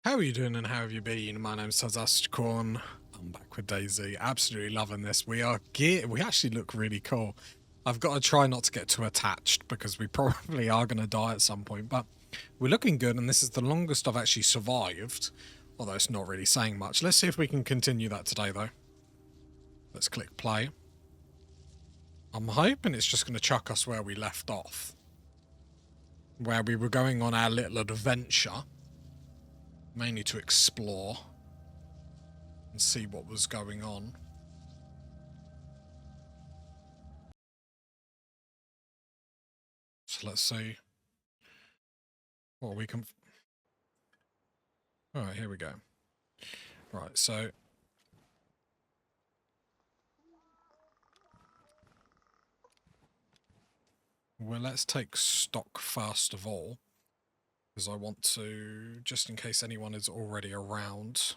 How are you doing and how have you been? My name's Tazastical and I'm back with DayZ. Absolutely loving this. We actually look really cool. I've got to try not to get too attached because we probably are going to die at some point, but we're looking good and this is the longest I've actually survived, although it's not really saying much. Let's see if we can continue that today though. Let's click play. I'm hoping it's just going to chuck us where we left off, where we were going on our little adventure. Mainly to explore and see what was going on. So let's see what we can... Alright, here we go. Right, so... Well, let's take stock first of all, because I want to, just in case anyone is already around,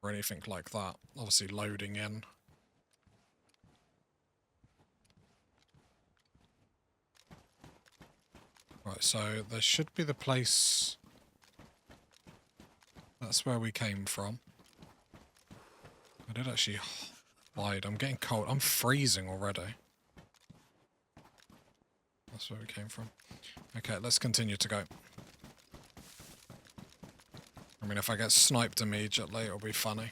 or anything like that. Obviously loading in. Right, so there should be the place... That's where we came from. I did actually hide. I'm getting cold. I'm freezing already. That's where we came from. Okay, let's continue to go. I mean, if I get sniped immediately, it'll be funny.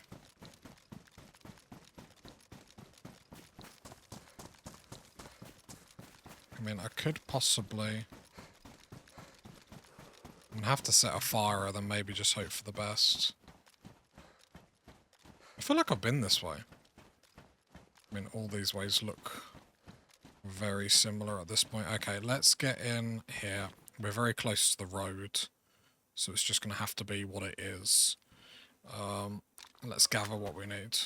I mean, I could possibly... I'm gonna have to set a fire, then maybe just hope for the best. I feel like I've been this way. I mean, all these ways look very similar at this point. Okay, let's get in here. We're very close to the road, so it's just gonna have to be what it is. Let's gather what we need.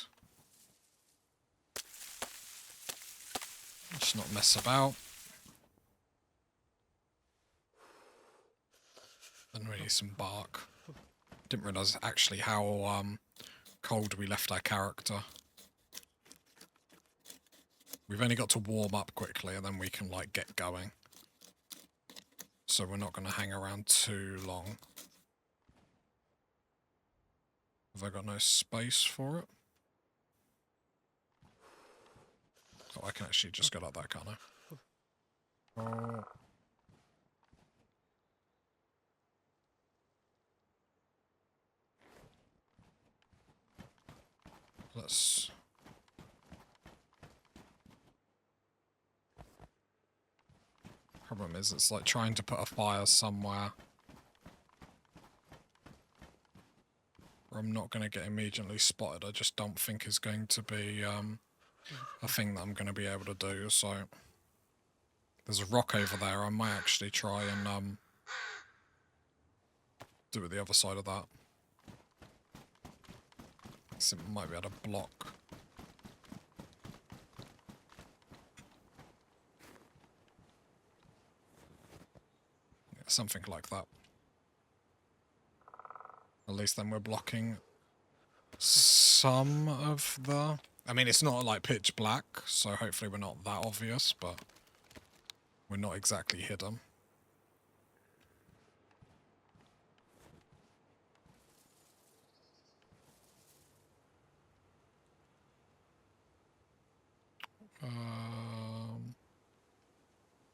Let's not mess about. And we need some bark. Didn't realise actually how cold we left our character. We've only got to warm up quickly and then we can like get going. So we're not going to hang around too long. Have I got no space for it? Oh, I can actually just go like that, can't I? Oh. Let's... Problem is, it's like trying to put a fire somewhere where I'm not going to get immediately spotted. I just don't think is going to be a thing that I'm going to be able to do, so... There's a rock over there, I might actually try and do it the other side of that. So it might be able to block. Yeah, something like that. At least then we're blocking some of the... I mean, it's not like pitch black, so hopefully we're not that obvious, but we're not exactly hidden.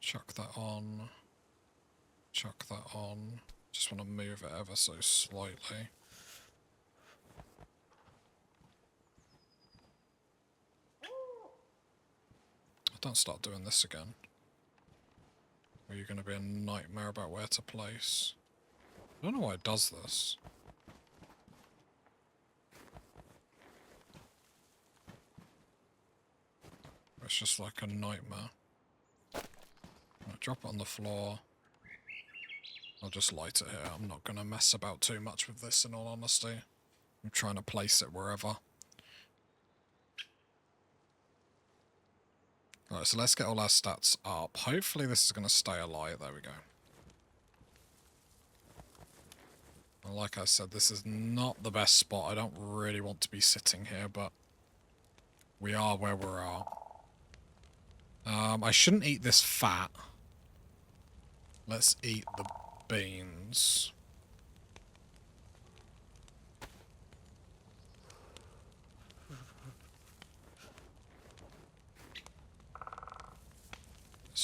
Chuck that on. Chuck that on. Just want to move it ever so slightly. Don't start doing this again. Or you're going to be a nightmare about where to place. I don't know why it does this. It's just like a nightmare. I'll drop it on the floor. I'll just light it here. I'm not going to mess about too much with this in all honesty. I'm trying to place it wherever. Alright, so let's get all our stats up. Hopefully this is going to stay alive. There we go. Well, like I said, this is not the best spot. I don't really want to be sitting here, but we are where we are. I shouldn't eat this fat. Let's eat the beans.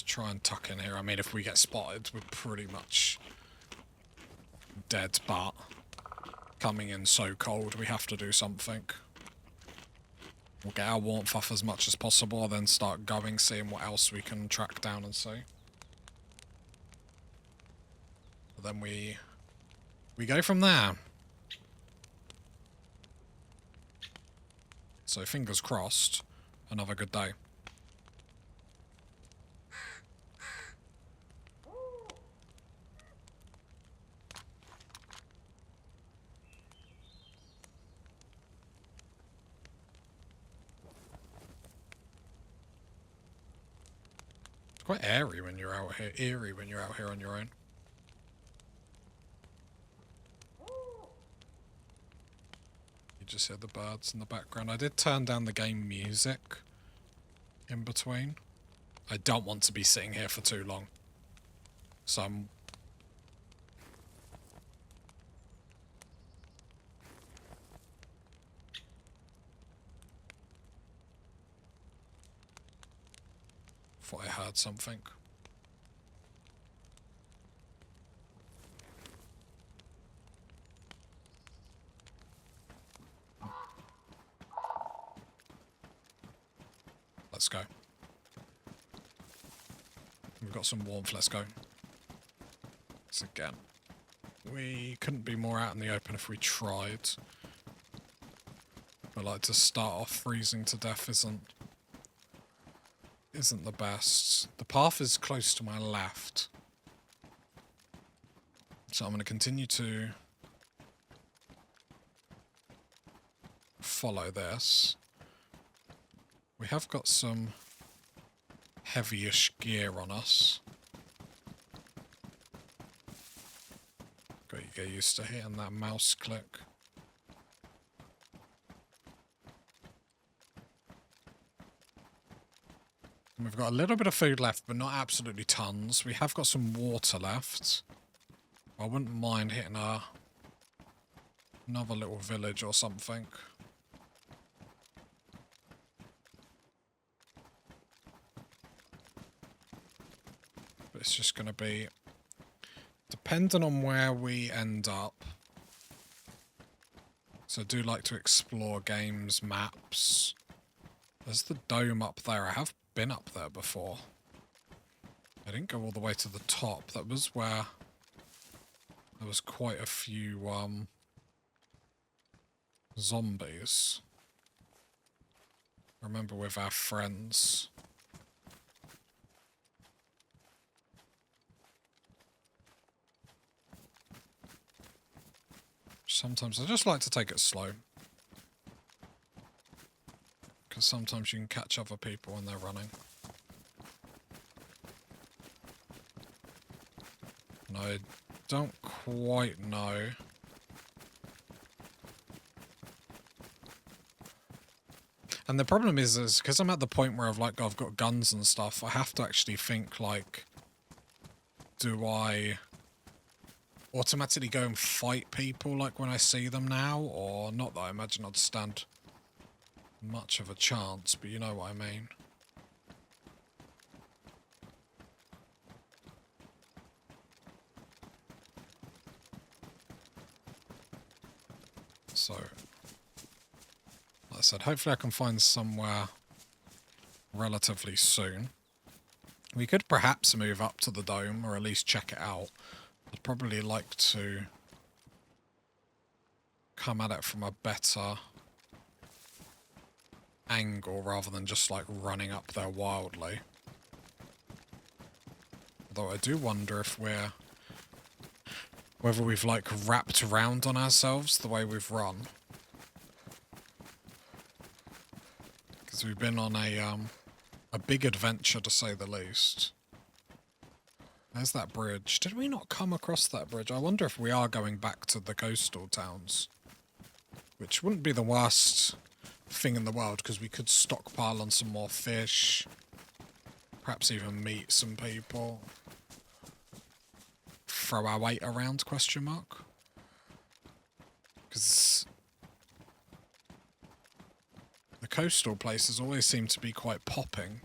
Let's try and tuck in here. I mean, if we get spotted, we're pretty much dead, but coming in so cold, we have to do something. We'll get our warmth off as much as possible, then start going, seeing what else we can track down and see. But then we go from there. So fingers crossed, another good day. It's quite airy when you're out here, eerie when you're out here on your own. You just hear the birds in the background. I did turn down the game music in between. I don't want to be sitting here for too long. So I'm... thought I heard something. Let's go. We've got some warmth, let's go. So again, we couldn't be more out in the open if we tried. But like to start off freezing to death isn't the best. The path is close to my left. So I'm going to continue to follow this. We have got some heavyish gear on us. Got to get used to hitting that mouse click. And we've got a little bit of food left, but not absolutely tons. We have got some water left. I wouldn't mind hitting another little village or something. But it's just going to be dependent on where we end up. So I do like to explore games, maps. There's the dome up there. I have been up there before. I didn't go all the way to the top. That was where there was quite a few zombies. I remember with our friends. Sometimes I just like to take it slow. Because sometimes you can catch other people when they're running. And I don't quite know. And the problem is because I'm at the point where I've got guns and stuff, I have to actually think like, do I automatically go and fight people like when I see them now? Or not that I imagine I'd stand much of a chance, but you know what I mean. So, like I said, hopefully I can find somewhere relatively soon. We could perhaps move up to the dome, or at least check it out. I'd probably like to come at it from a better angle rather than just like running up there wildly. Although I do wonder if whether we've like wrapped around on ourselves the way we've run. Because we've been on a big adventure to say the least. There's that bridge. Did we not come across that bridge? I wonder if we are going back to the coastal towns. Which wouldn't be the worst thing in the world, because we could stockpile on some more fish. Perhaps even meet some people. Throw our weight around, question mark. Because the coastal places always seem to be quite popping.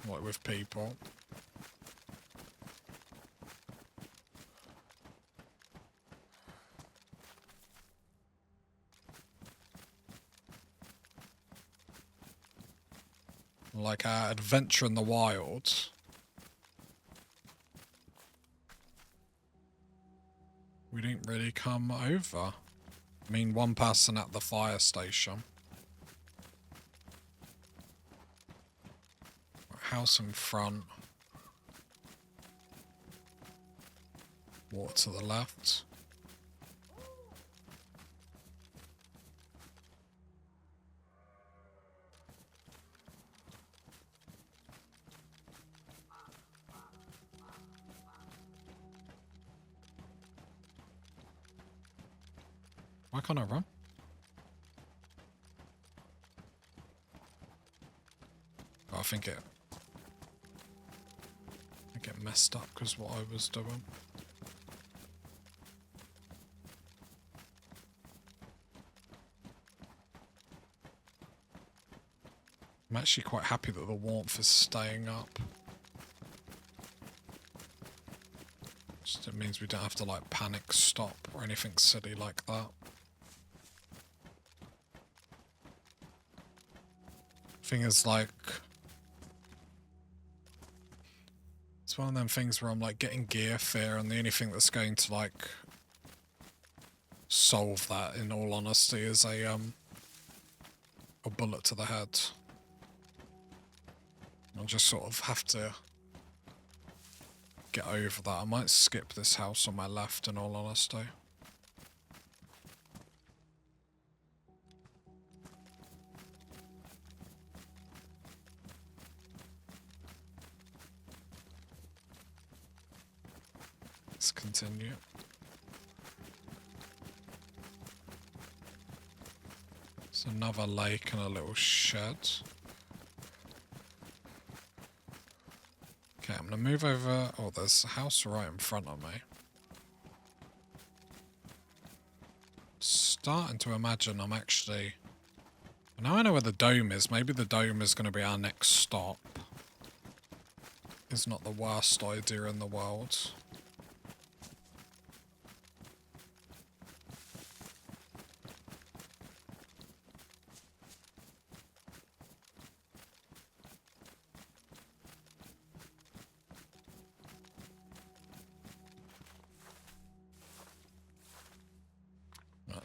like with people. Like our adventure in the wild. We didn't really come over. I mean, one person at the fire station. House in front. Water to the left. Why can't I run? Oh, I think it messed up because what I was doing. I'm actually quite happy that the warmth is staying up. Just it means we don't have to like panic stop or anything silly like that. Thing is, like, it's one of them things where I'm like getting gear fear, and the only thing that's going to like solve that, in all honesty, is a bullet to the head. I'll just sort of have to get over that. I might skip this house on my left, in all honesty. Let's continue. There's another lake and a little shed. Okay, I'm gonna move over. Oh, there's a house right in front of me. Starting to imagine I'm actually... Now I know where the dome is. Maybe the dome is going to be our next stop. It's not the worst idea in the world.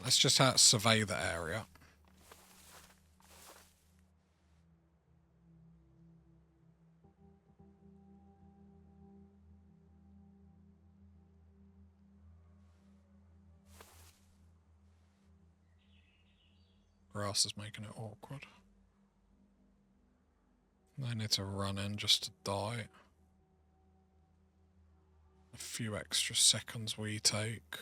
Let's just survey the area. Grass is making it awkward. I need to run in just to die. A few extra seconds we take.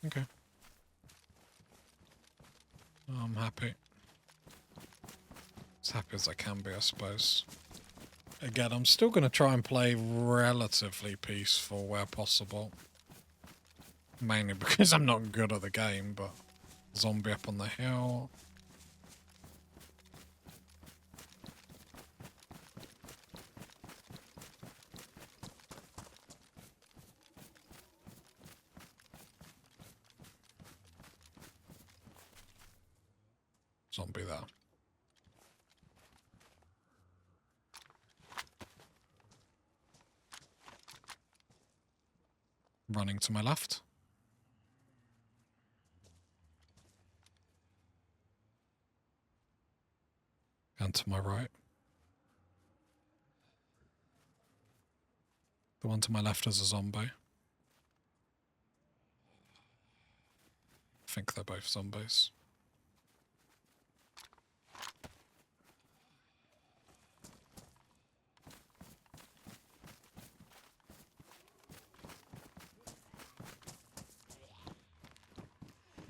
Okay. I'm happy. As happy as I can be, I suppose. Again, I'm still going to try and play relatively peaceful where possible. Mainly because I'm not good at the game, but... Zombie up on the hill. Zombie there. Running to my left. And to my right. The one to my left is a zombie. I think they're both zombies.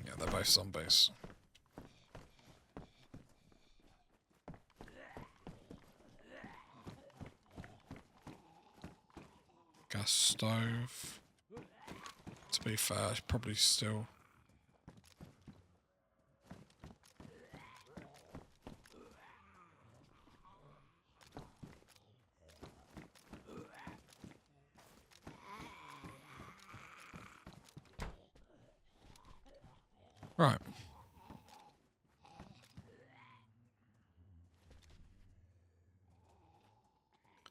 Yeah, they're both zombies. stove. To be fair, it's probably still... Right.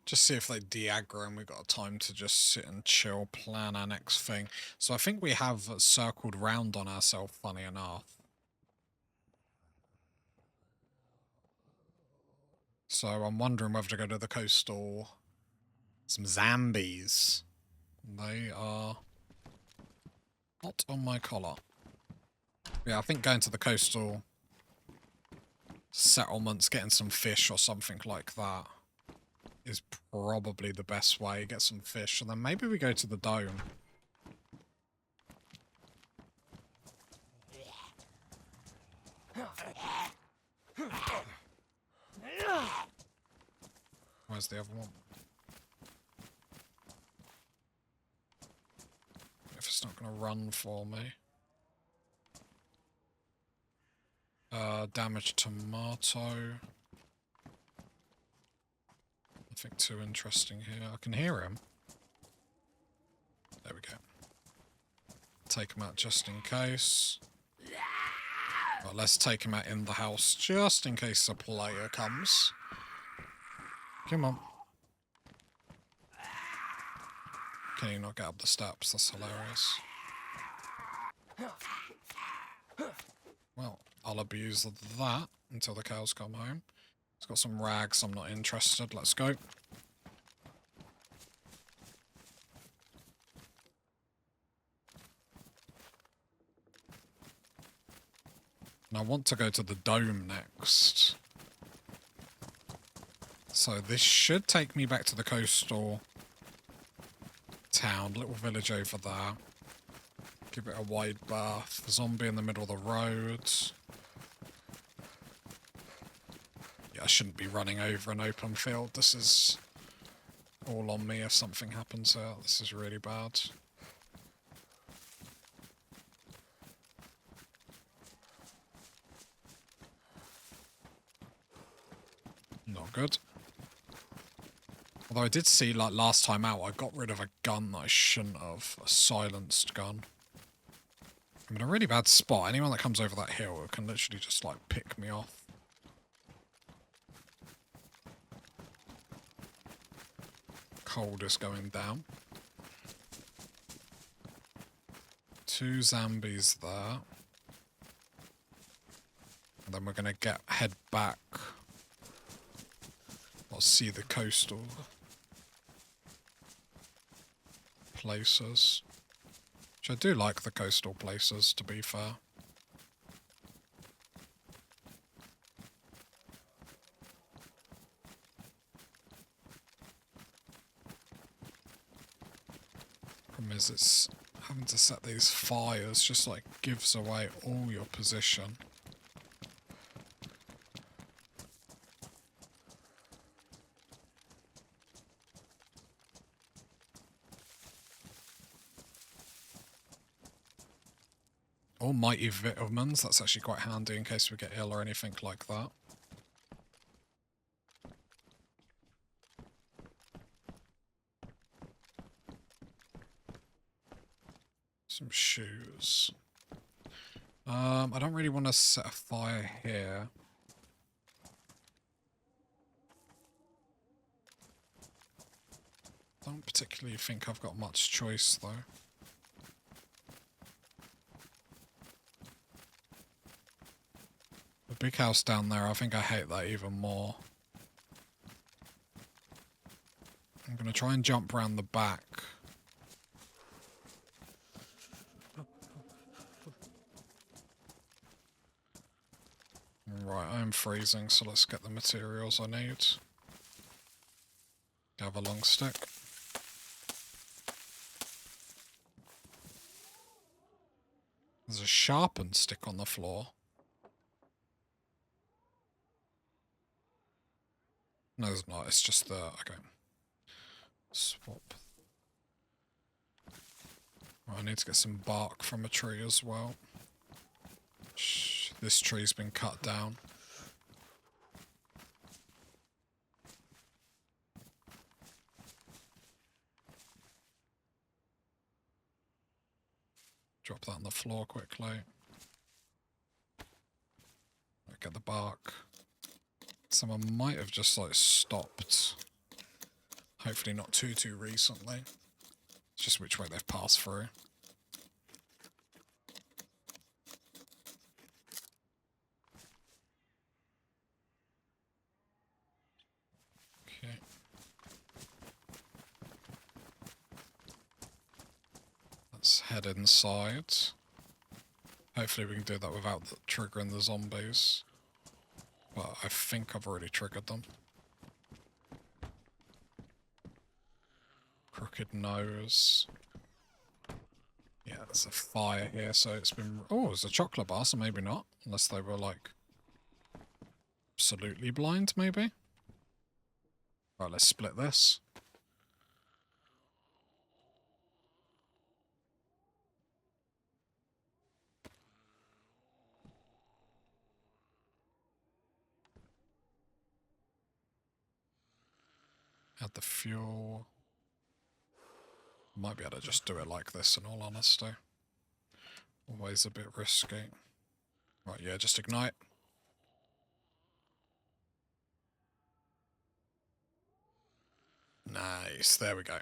Just see if they de-aggro and we've got time to just sit and chill, plan our next thing. So I think we have circled round on ourselves, funny enough. So I'm wondering whether to go to the coast or some zombies. They are not on my collar. Yeah, I think going to the coastal settlements, getting some fish or something like that is probably the best way. Get some fish, and then maybe we go to the dome. Where's the other one? If it's not going to run for me. Damaged tomato. Nothing too interesting here. I can hear him. There we go. Take him out just in case. Right, let's take him out in the house just in case a player comes. Come on. Can you not get up the steps? That's hilarious. Well, I'll abuse that until the cows come home. It's got some rags, I'm not interested. Let's go. And I want to go to the dome next. So this should take me back to the coastal town, little village over there. Give it a wide berth. Zombie in the middle of the road. Yeah, I shouldn't be running over an open field. This is all on me if something happens here. This is really bad. Not good. Although I did see, like, last time out, I got rid of a gun that I shouldn't have. A silenced gun. I'm in a really bad spot. Anyone that comes over that hill can literally just, like, pick me off. Cold is going down. 2 zombies there. And then we're going to head back. I'll see the coastal places. Which I do like the coastal places, to be fair. Problem is, it's having to set these fires just like gives away all your position. Almighty vitamins, that's actually quite handy in case we get ill or anything like that. Some shoes. I don't really want to set a fire here. Don't particularly think I've got much choice though. The big house down there, I think I hate that even more. I'm going to try and jump around the back. Right, I'm freezing, so let's get the materials I need. Have a long stick. There's a sharpened stick on the floor. No, there's not. It's just the... Okay. Swap. Oh, I need to get some bark from a tree as well. This tree's been cut down. Drop that on the floor quickly. Get the bark. Someone might have just like stopped. Hopefully not too recently. It's just which way they've passed through. Okay. Let's head inside. Hopefully we can do that without triggering the zombies. But I think I've already triggered them. Crooked nose. Yeah, there's a fire here, so it's been... Oh, it's a chocolate bar, so maybe not. Unless they were, like, absolutely blind, maybe? Right, let's split this. Add the fuel. Might be able to just do it like this, in all honesty. Always a bit risky. Right, yeah, just ignite. Nice, there we go.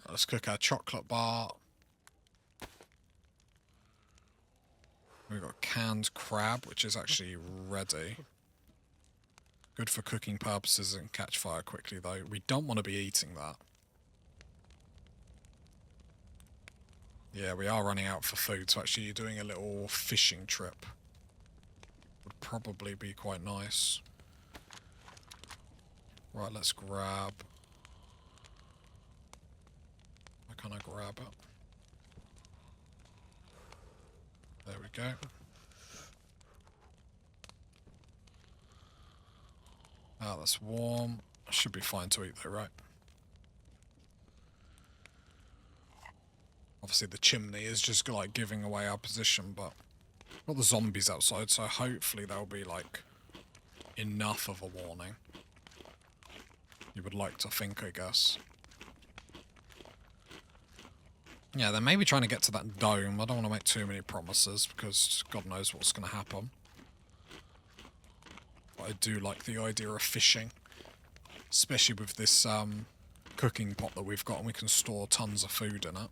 Let's cook our chocolate bar. We've got canned crab, which is actually ready. Good for cooking purposes and catch fire quickly, though. We don't want to be eating that. Yeah, we are running out for food, so actually doing a little fishing trip would probably be quite nice. Right, let's grab... Why can't I grab it? There we go. Ah, that's warm. Should be fine to eat though, right? Obviously the chimney is just like giving away our position, but we've got the zombies outside, so hopefully there'll be like enough of a warning. You would like to think, I guess. Yeah, they're maybe trying to get to that dome. I don't want to make too many promises because God knows what's going to happen. But I do like the idea of fishing, especially with this cooking pot that we've got, and we can store tons of food in it.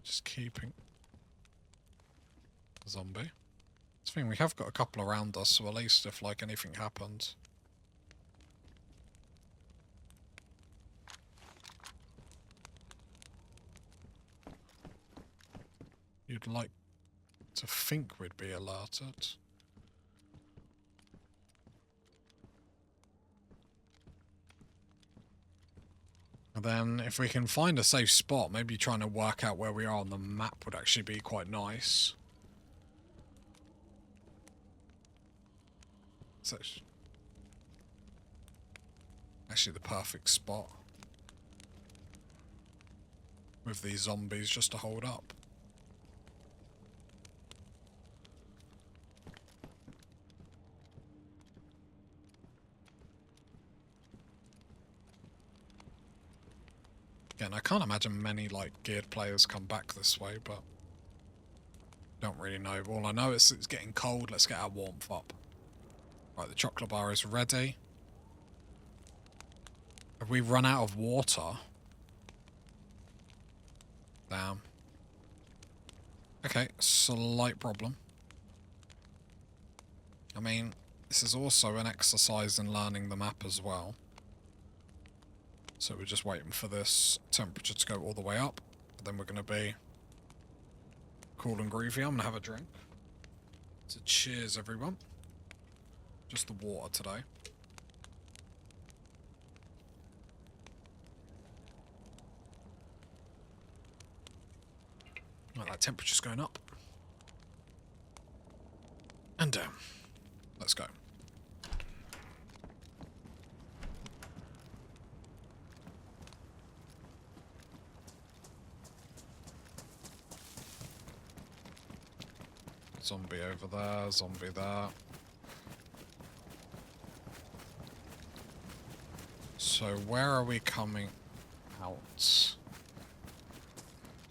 Just keeping the zombie. I think we have got a couple around us, so at least if like anything happens. You'd like to think we'd be alerted. And then if we can find a safe spot, maybe trying to work out where we are on the map would actually be quite nice. It's actually the perfect spot with these zombies just to hold up. Again, I can't imagine many like geared players come back this way, but don't really know. All I know is it's getting cold. Let's get our warmth up. Right, the chocolate bar is ready. Have we run out of water? Damn. Okay, slight problem. I mean, this is also an exercise in learning the map as well. So we're just waiting for this temperature to go all the way up. Then we're going to be cool and groovy. I'm going to have a drink. So cheers, everyone. Just the water today. Oh, that temperature's going up. And down. Let's go. Zombie over there, zombie there. So where are we coming out? Is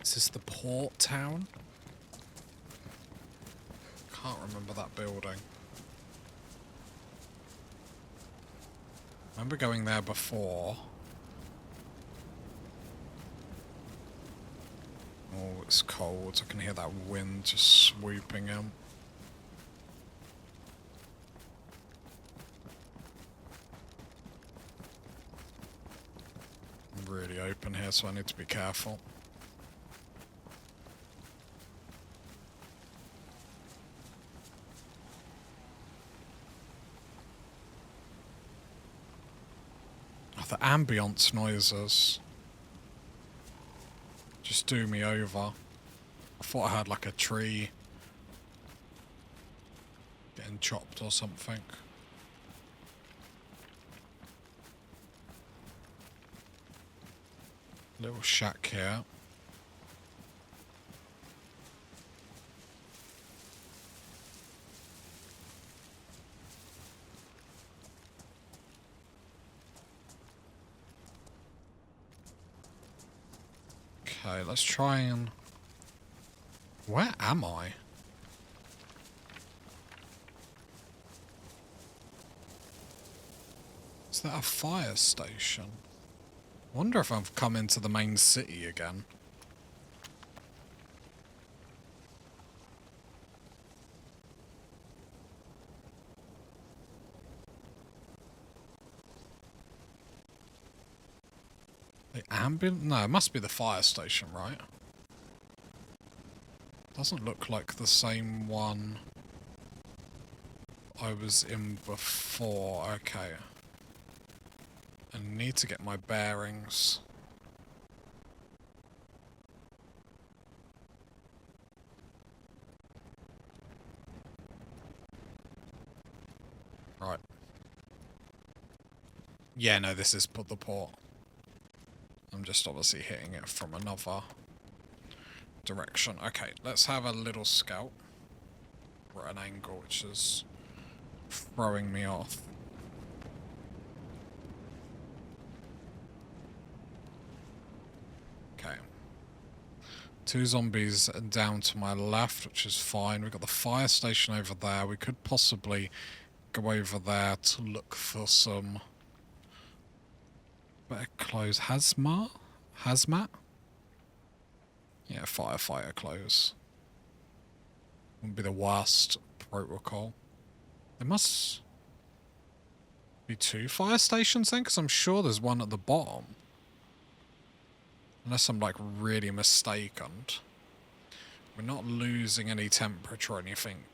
this the port town? Can't remember that building. I remember going there before. Oh, it's cold. I can hear that wind just swooping in. I'm really open here, so I need to be careful. Oh, the ambience noises just do me over. I thought I heard like a tree getting chopped or something. Little shack here. Okay, let's try and... Where am I? Is that a fire station? I wonder if I've come into the main city again. The ambulance? No, it must be the fire station, right? Doesn't look like the same one I was in before. Okay. I need to get my bearings. Right. Yeah, no, this is the port. I'm just obviously hitting it from another direction. Okay, let's have a little scout. We're at an angle which is throwing me off. Okay. 2 zombies down to my left, which is fine. We've got the fire station over there. We could possibly go over there to look for some better clothes. Hazmat? Yeah, firefighter clothes. Wouldn't be the worst protocol. There must be 2 fire stations then, because I'm sure there's one at the bottom. Unless I'm like really mistaken. We're not losing any temperature or anything.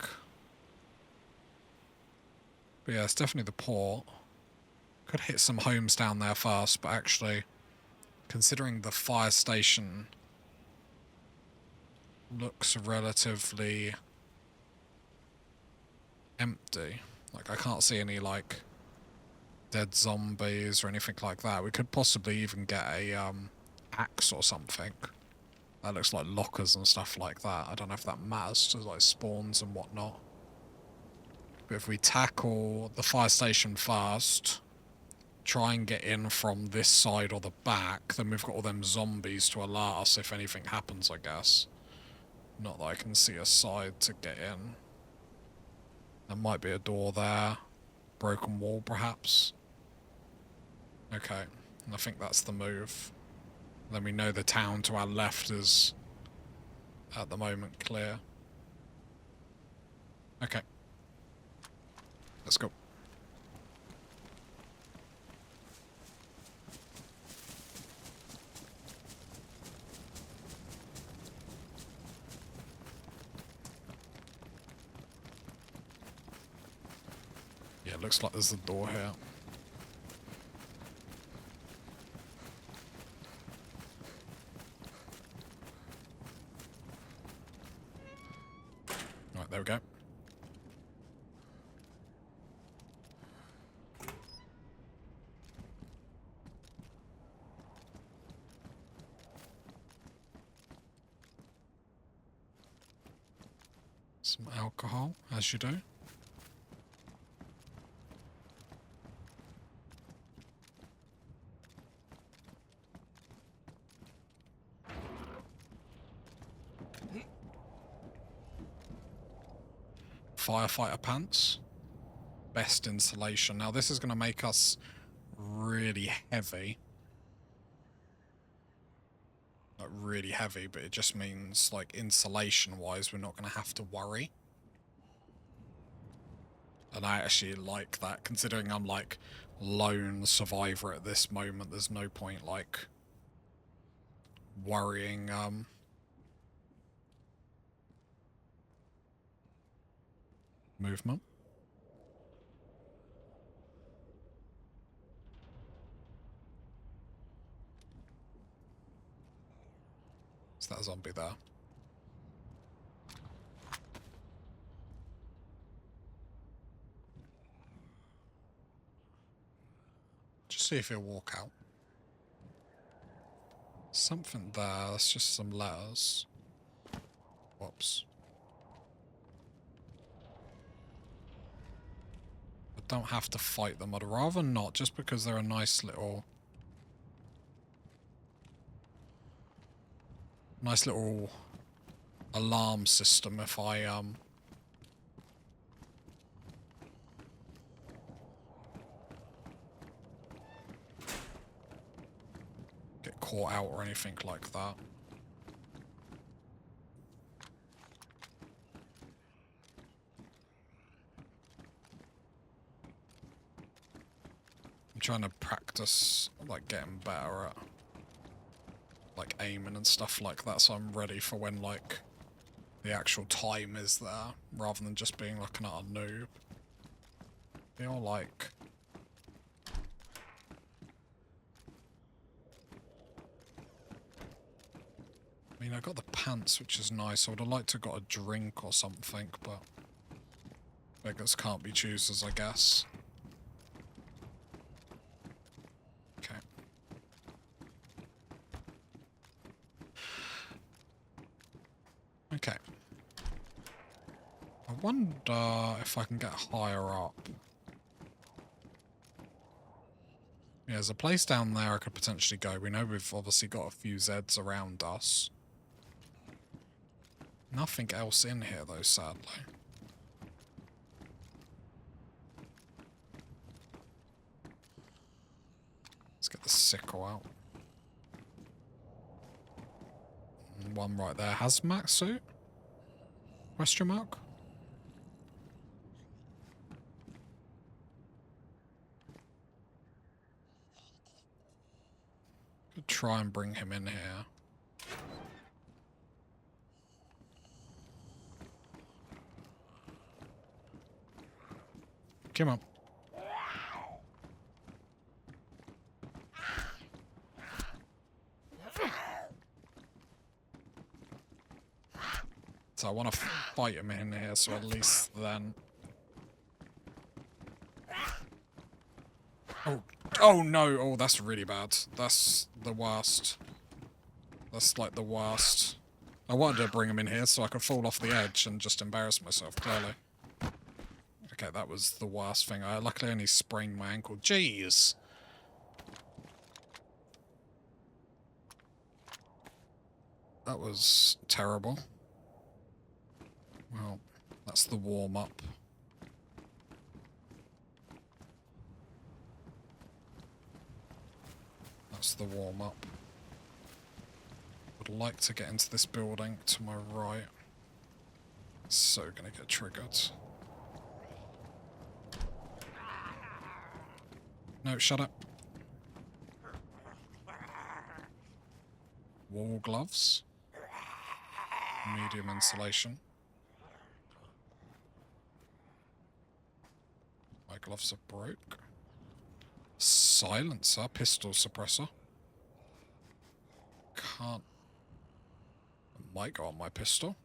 But yeah, it's definitely the port. Could hit some homes down there first, but actually, considering the fire station looks relatively empty. Like, I can't see any, like, dead zombies or anything like that. We could possibly even get a, axe or something. That looks like lockers and stuff like that. I don't know if that matters to, like, spawns and whatnot. But if we tackle the fire station first, try and get in from this side or the back, then we've got all them zombies to alert us if anything happens, I guess. Not that I can see a side to get in. There might be a door there. Broken wall, perhaps. Okay, and I think that's the move. Then we know the town to our left is, at the moment, clear. Okay. Let's go. Yeah, it looks like there's a door here. there we go. Some alcohol, as you do. Firefighter pants. Best insulation. Now this is going to make us really heavy. Not really heavy, but it just means, like, insulation-wise, we're not going to have to worry. And I actually like that, considering I'm, like, lone survivor at this moment. There's no point, like, worrying, movement. Is that a zombie there? Just see if he'll walk out. Something there, that's just some letters. Whoops. I don't have to fight them, I'd rather not, just because they're a nice little alarm system if I get caught out or anything like that. I'm trying to practice, like, getting better at, like, aiming and stuff like that, so I'm ready for when, like, the actual time is there, rather than just being, like, an utter noob. Feel like... I mean, I got the pants, which is nice. I would have liked to have got a drink or something, but... beggars can't be choosers, I guess. Okay. Okay. I wonder if I can get higher up. Yeah, there's a place down there I could potentially go. We know we've obviously got a few Zeds around us. Nothing else in here, though, sadly. Let's get the sickle out. One right there. Hazmat suit? Question mark? Could try and bring him in here. Come on. So I want to fight him in here, so at least then... Oh, oh no! Oh, that's really bad. That's the worst. That's like the worst. I wanted to bring him in here so I could fall off the edge and just embarrass myself, clearly. Okay, that was the worst thing. I luckily only sprained my ankle. Jeez! That was terrible. Well, that's the warm-up. That's the warm-up. Would like to get into this building to my right. So gonna get triggered. No, shut up. Wool gloves. Medium insulation. My gloves are broke. Silencer, pistol suppressor. Can't. I might go on my pistol.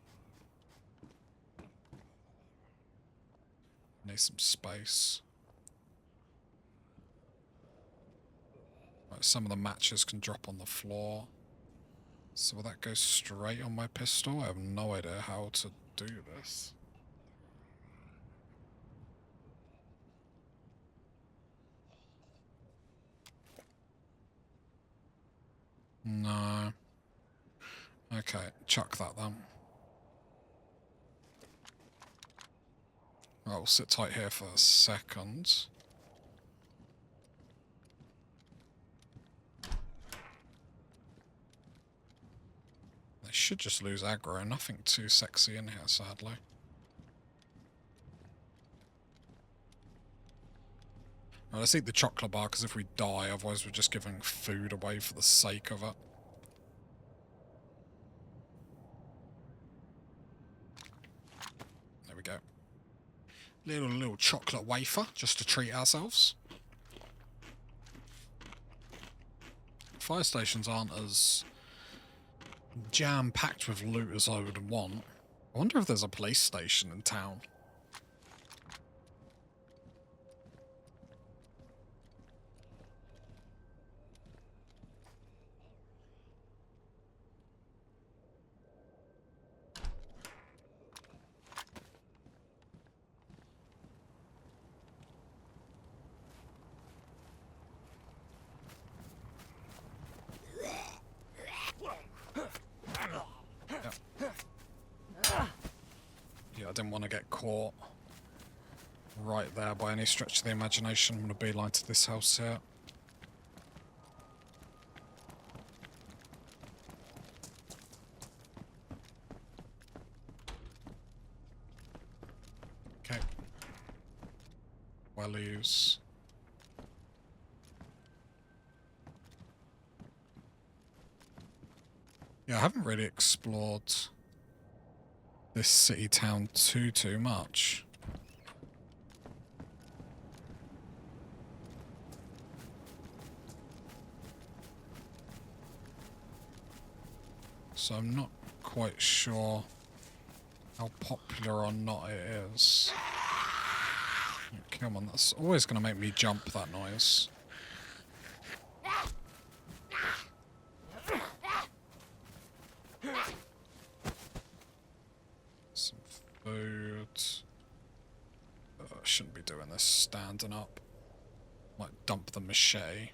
Need some space. Right, some of the matches can drop on the floor. So will that go straight on my pistol? I have no idea how to do this. No. Okay, chuck that then. I'll sit tight here for a second. They should just lose aggro. Nothing too sexy in here, sadly. Well, let's eat the chocolate bar, because if we die, otherwise we're just giving food away for the sake of it. There we go. Little chocolate wafer, just to treat ourselves. Fire stations aren't as jam-packed with loot as I would want. I wonder if there's a police station in town. I didn't want to get caught right there by any stretch of the imagination. I'm going to beeline to this house here. Okay. Wellies. Yeah, I haven't really explored this city town too much. So I'm not quite sure how popular or not it is. Come on, that's always going to make me jump, that noise. Some food. I shouldn't be doing this standing up. Might dump the machete.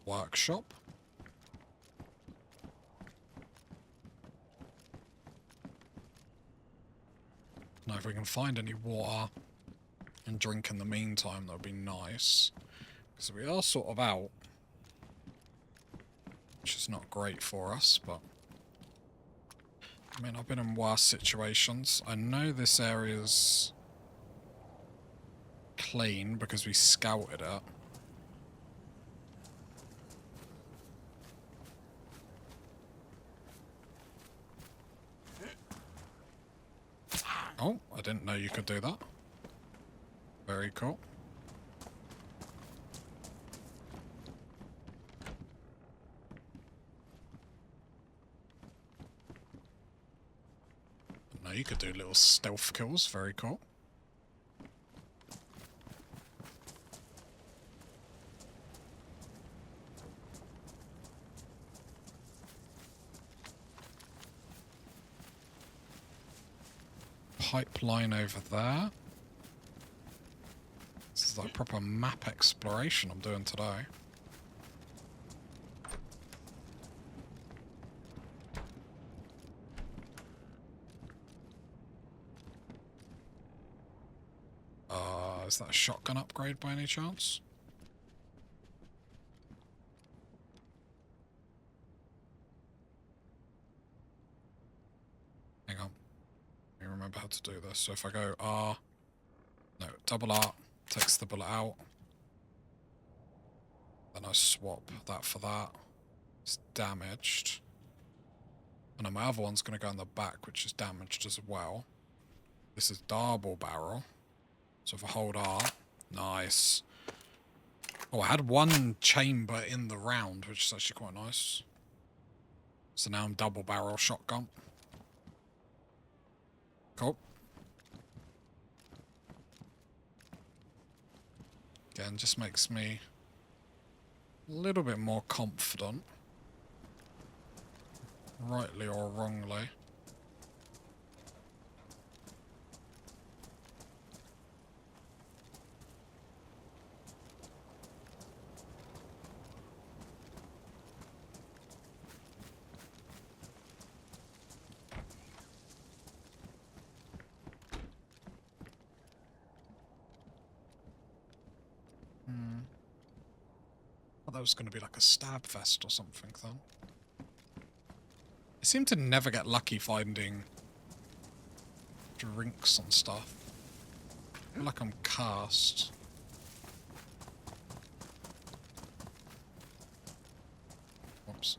Workshop. Now, if we can find any water and drink in the meantime, that would be nice. Because we are sort of out. Which is not great for us, but... I mean, I've been in worse situations. I know this area's clean because we scouted it. Oh, I didn't know you could do that. Very cool. No, you could do little stealth kills. Very cool. Pipeline over there. This is like proper map exploration I'm doing today. Is that a shotgun upgrade by any chance? Hang on. Let me remember how to do this. So if I go R, no, double R, takes the bullet out. Then I swap that for that. It's damaged. And then my other one's going to go in the back, which is damaged as well. This is double barrel. So if I hold R, nice. Oh, I had one chamber in the round, which is actually quite nice. So now I'm double barrel shotgun. Cool. Again, just makes me a little bit more confident. Rightly or wrongly. I thought that was going to be like a stab fest or something, then. I seem to never get lucky finding drinks and stuff. I feel like I'm cursed. Whoops.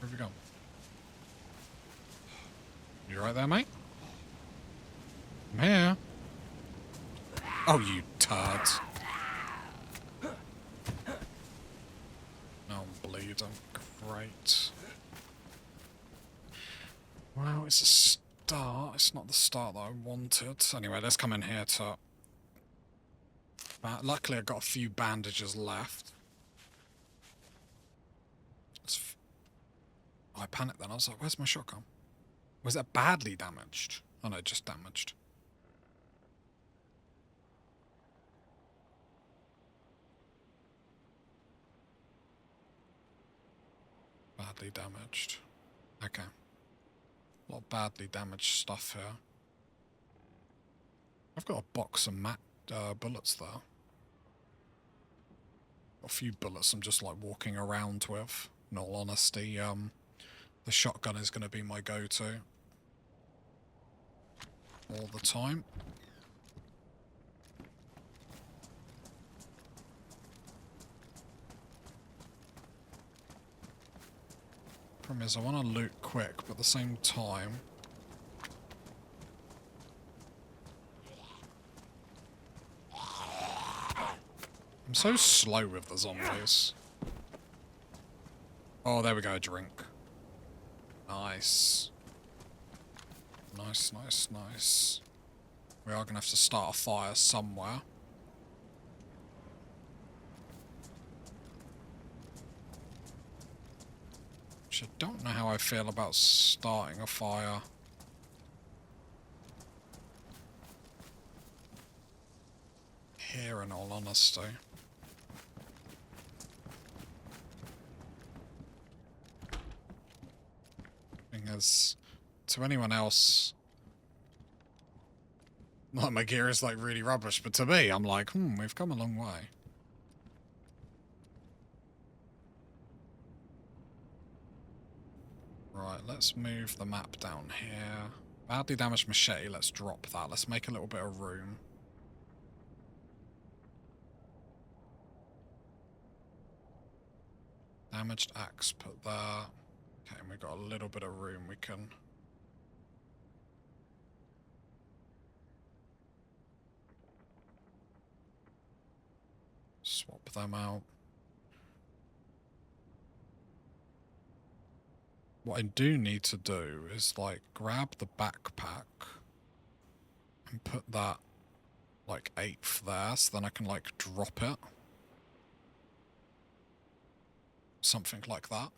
Where have you gone? You right there, mate? I'm here. Oh, you turds. No, I'm bleeding. Great. Well, it's a start. It's not the start that I wanted. Anyway, let's come in here to... Luckily, I've got a few bandages left. I panicked then. I was like, where's my shotgun? Was it badly damaged? Oh no, just damaged. Badly damaged. Okay. A lot of badly damaged stuff here. I've got a box of bullets there. A few bullets I'm just like walking around with. In all honesty, the shotgun is going to be my go-to. All the time. Problem is, I want to loot quick, but at the same time... I'm so slow with the zombies. Oh, there we go, a drink. Nice. Nice, nice, nice. We are going to have to start a fire somewhere. Which I don't know how I feel about starting a fire. Here, in all honesty. As to anyone else, like my gear is like really rubbish, but to me, I'm like, we've come a long way. Right, let's move the map down here. Badly damaged machete, let's drop that. Let's make a little bit of room. Damaged axe, put there. Okay, and we've got a little bit of room we can... swap them out. What I do need to do is, like, grab the backpack and put that, like, 8th there, so then I can, like, drop it. Something like that.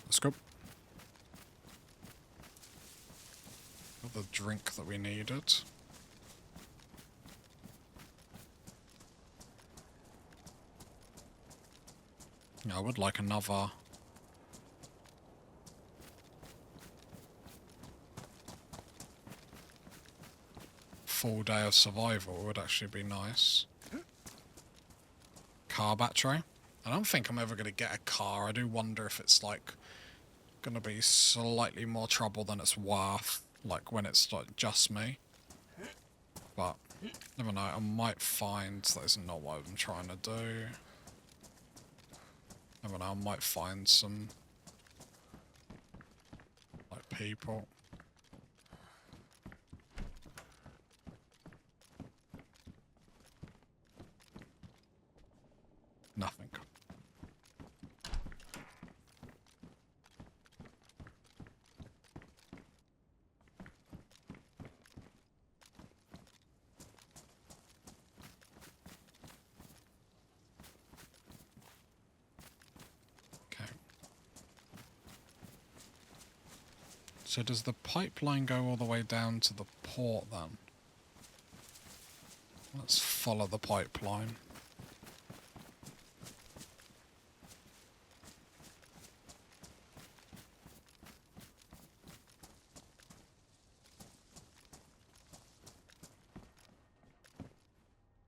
Let's go. Got the drink that we needed. Yeah, I would like another full day of survival would actually be nice. Car battery. I don't think I'm ever going to get a car. I do wonder if it's like going to be slightly more trouble than it's worth, like when it's like just me. But never know, I might find that is not what I'm trying to do. Never know, I might find some like people. Nothing. So does the pipeline go all the way down to the port then? Let's follow the pipeline.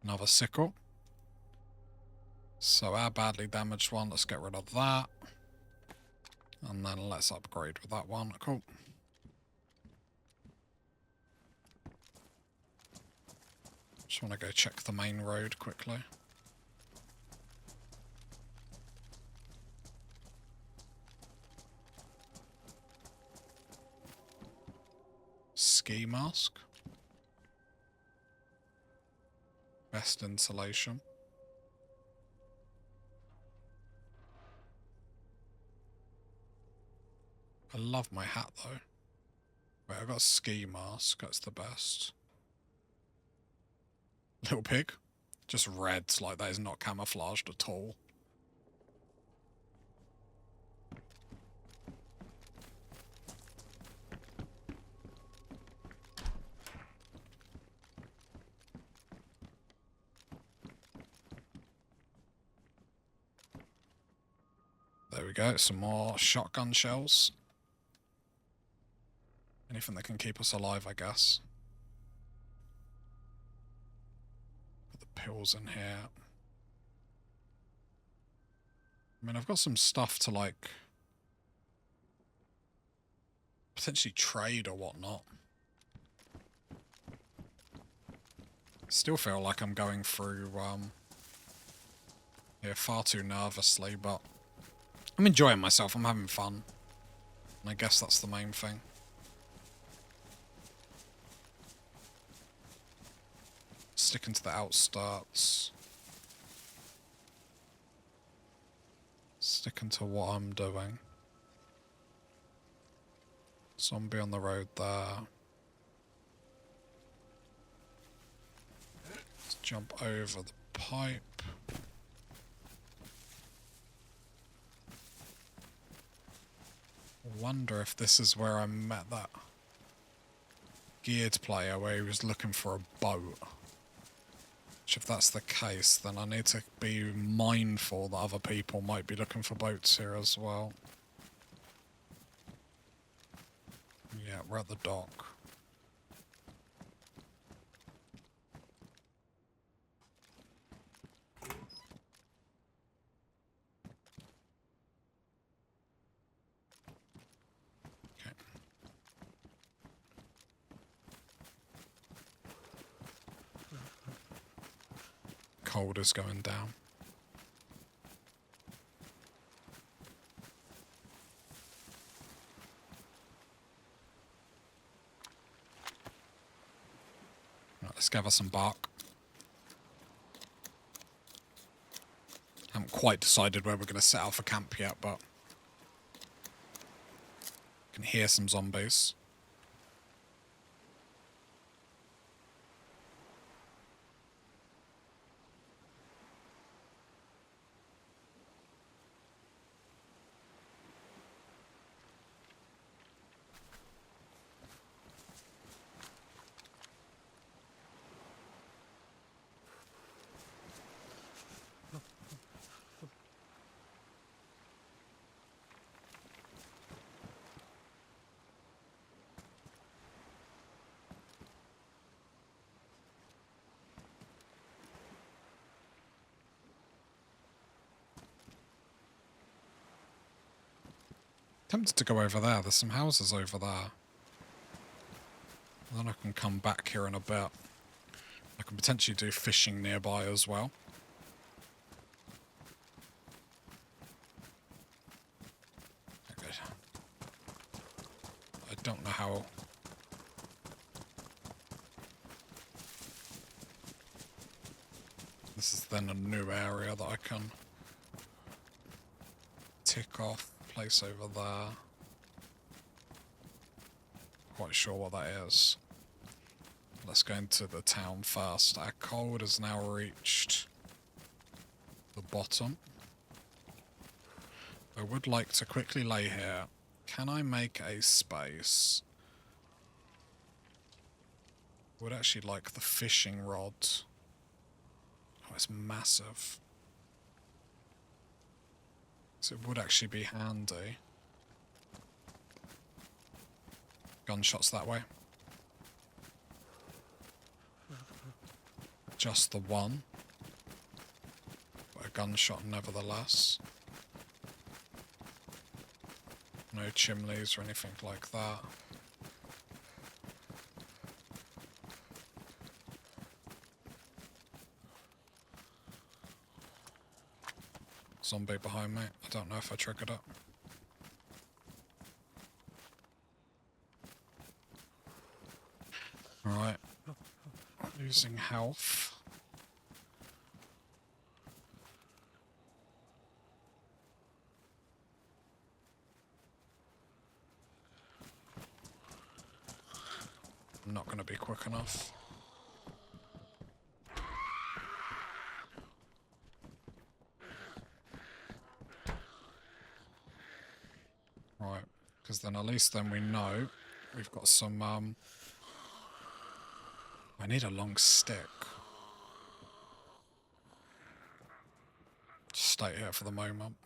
Another sickle. So our badly damaged one, let's get rid of that. And then let's upgrade with that one. Cool. Just want to go check the main road quickly. Ski mask. Best insulation. I love my hat though. Wait, I got a ski mask, that's the best. Little pig. Just red, like that is not camouflaged at all. There we go, some more shotgun shells. Anything that can keep us alive, I guess. Put the pills in here. I mean, I've got some stuff to, like, potentially trade or whatnot. Still feel like I'm going through, here far too nervously, but I'm enjoying myself, I'm having fun. And I guess that's the main thing. Sticking to the outskirts. Sticking to what I'm doing. Zombie on the road there. Let's jump over the pipe. Wonder if this is where I met that geared player where he was looking for a boat. Which if that's the case, then I need to be mindful that other people might be looking for boats here as well. Yeah, we're at the dock. Cold is going down. Right, let's gather some bark. Haven't quite decided where we're going to set out for camp yet, but I can hear some zombies. Tempted to go over there. There's some houses over there. And then I can come back here in a bit. I can potentially do fishing nearby as well. Okay. I don't know how... This is then a new area that I can tick off. Place over there. Quite sure what that is. Let's go into the town first. Our cold has now reached the bottom. I would like to quickly lay here. Can I make a space? Would actually like the fishing rod. Oh, it's massive. So it would actually be handy. Gunshots that way. Just the one. But a gunshot nevertheless. No chimneys or anything like that. Zombie behind me. I don't know if I triggered it. Right. Losing health. I'm not going to be quick enough. Right, because then at least then we know we've got some, I need a long stick. Just stay here for the moment.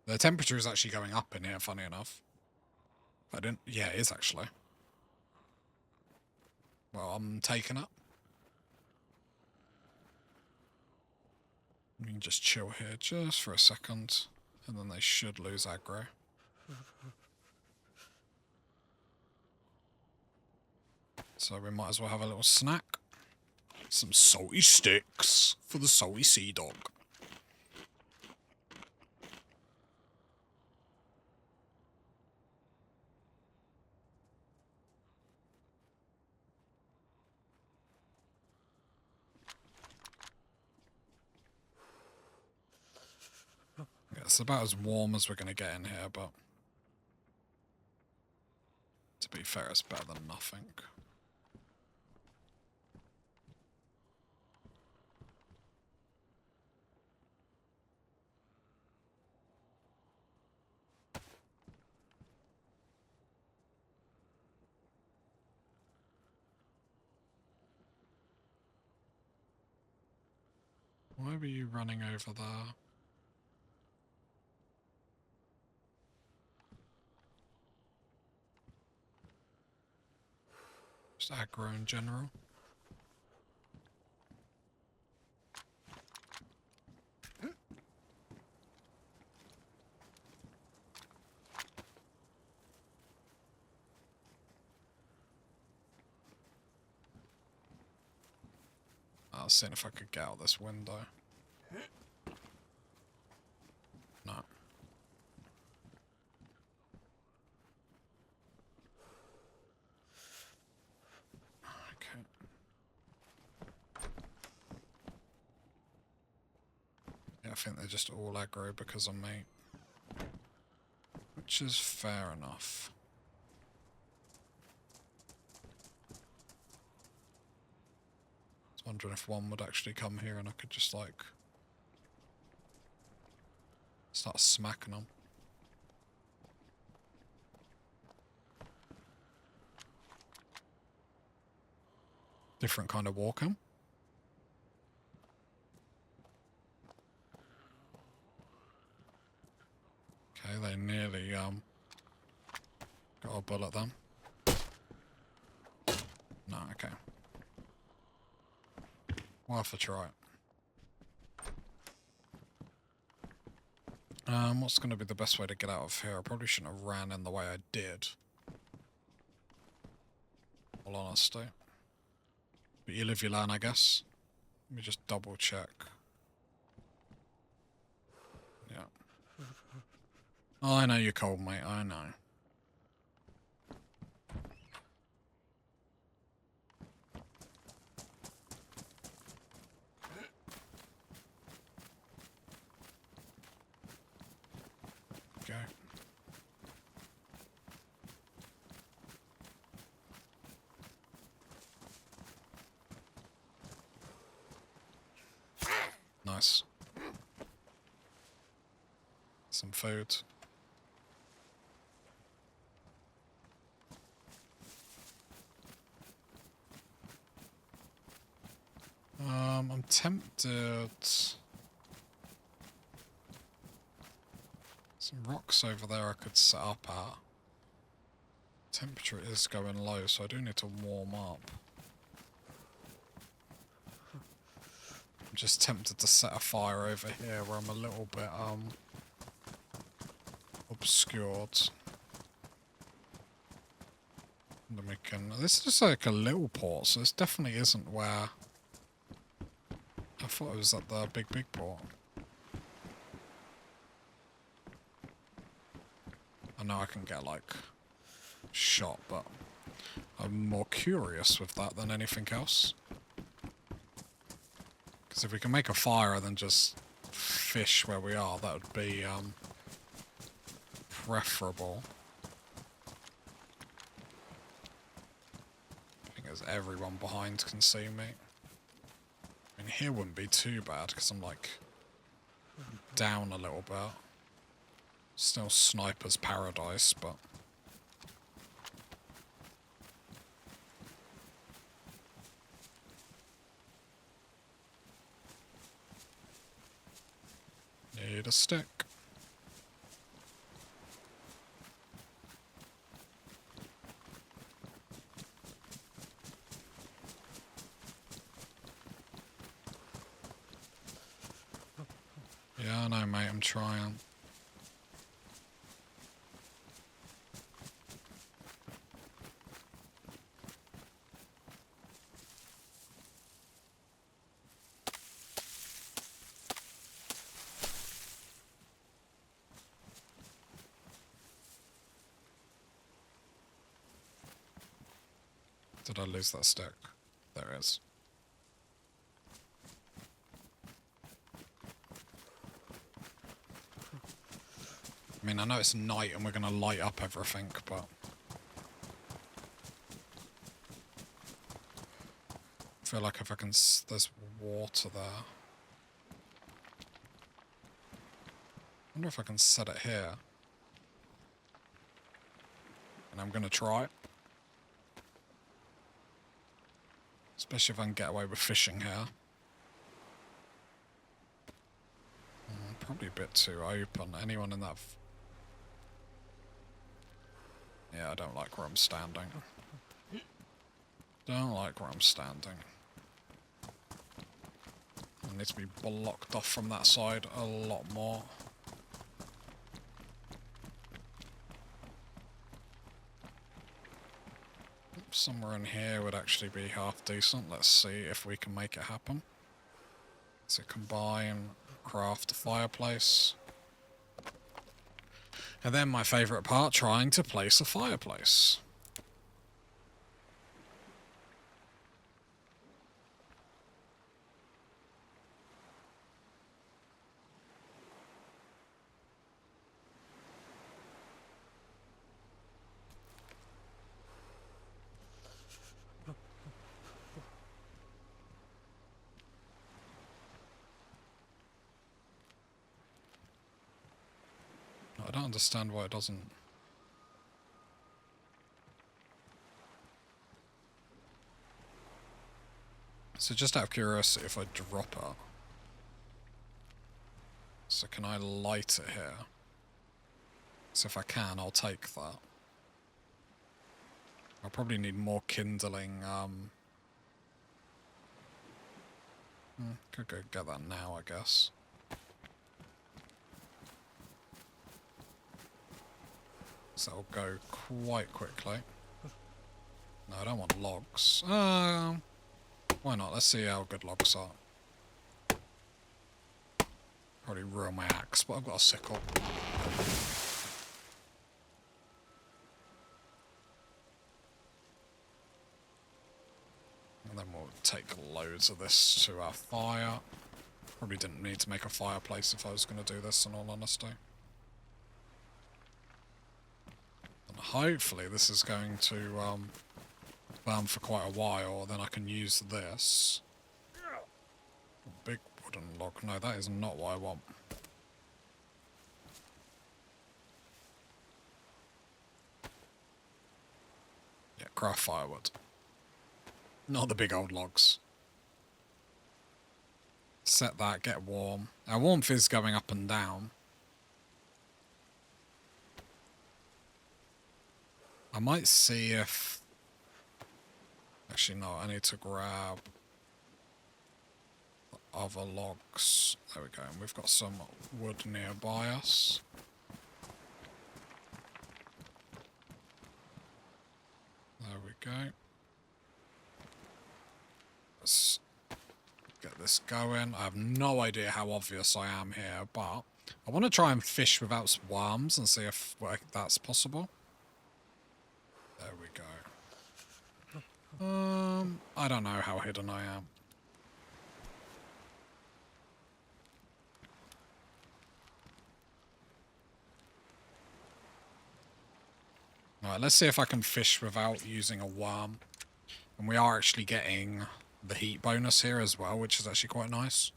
The temperature is actually going up in here, funny enough. I didn't, yeah, it is actually. Well, I'm taking it. We can just chill here just for a second, and then they should lose aggro. So we might as well have a little snack. Some salty sticks for the salty sea dog. Yeah, it's about as warm as we're going to get in here, but to be fair, it's better than nothing. Why were you running over there? Just aggro in general. I was seeing if I could get out this window. No. Okay. Yeah, I think they're just all aggro because of me. Which is fair enough. I was wondering if one would actually come here and I could just like start smacking them. Different kind of walking. Okay, they nearly got a bullet then. No, okay. Worth a try. What's going to be the best way to get out of here? I probably shouldn't have ran in the way I did. All honesty. But you live, you learn, I guess. Let me just double check. Yeah. Oh, I know you're cold, mate. I know. Okay. Nice. Some food. I'm tempted. Some rocks over there I could set up at. Temperature is going low, so I do need to warm up. I'm just tempted to set a fire over here where I'm a little bit obscured. And then we can. This is like a little port, so this definitely isn't where. I thought it was at the big port. I know I can get like shot, but I'm more curious with that than anything else. Because if we can make a fire and then just fish where we are, that would be preferable. I think as everyone behind can see me. I mean, here wouldn't be too bad because I'm like down a little bit. Still sniper's paradise, but need a stick. Yeah, I know, mate, I'm trying. Did I lose that stick? There it is. I mean, I know it's night and we're going to light up everything, but I feel like if I can... there's water there. I wonder if I can set it here. And I'm going to try it. Especially if I can get away with fishing here. Probably a bit too open. Anyone in that... yeah, I don't like where I'm standing. Don't like where I'm standing. I need to be blocked off from that side a lot more. Somewhere in here would actually be half decent. Let's see if we can make it happen. So combine, craft a fireplace. And then my favourite part, trying to place a fireplace. I don't understand why it doesn't... So just out of curiosity, if I drop it... So can I light it here? So if I can, I'll take that. I'll probably need more kindling, could go get that now, I guess. So that'll go quite quickly. No, I don't want logs. Why not? Let's see how good logs are. Probably ruin my axe, but I've got a sickle. And then we'll take loads of this to our fire. Probably didn't need to make a fireplace if I was going to do this, in all honesty. And hopefully this is going to burn for quite a while, then I can use this. Big wooden log. No, that is not what I want. Yeah, craft firewood. Not the big old logs. Set that, get warm. Our warmth is going up and down. I might see if... Actually, no, I need to grab the other logs. There we go, and we've got some wood nearby us. There we go. Let's get this going. I have no idea how obvious I am here, but I want to try and fish without worms and see if that's possible. There we go. I don't know how hidden I am. Alright, let's see if I can fish without using a worm. And we are actually getting the heat bonus here as well, which is actually quite nice.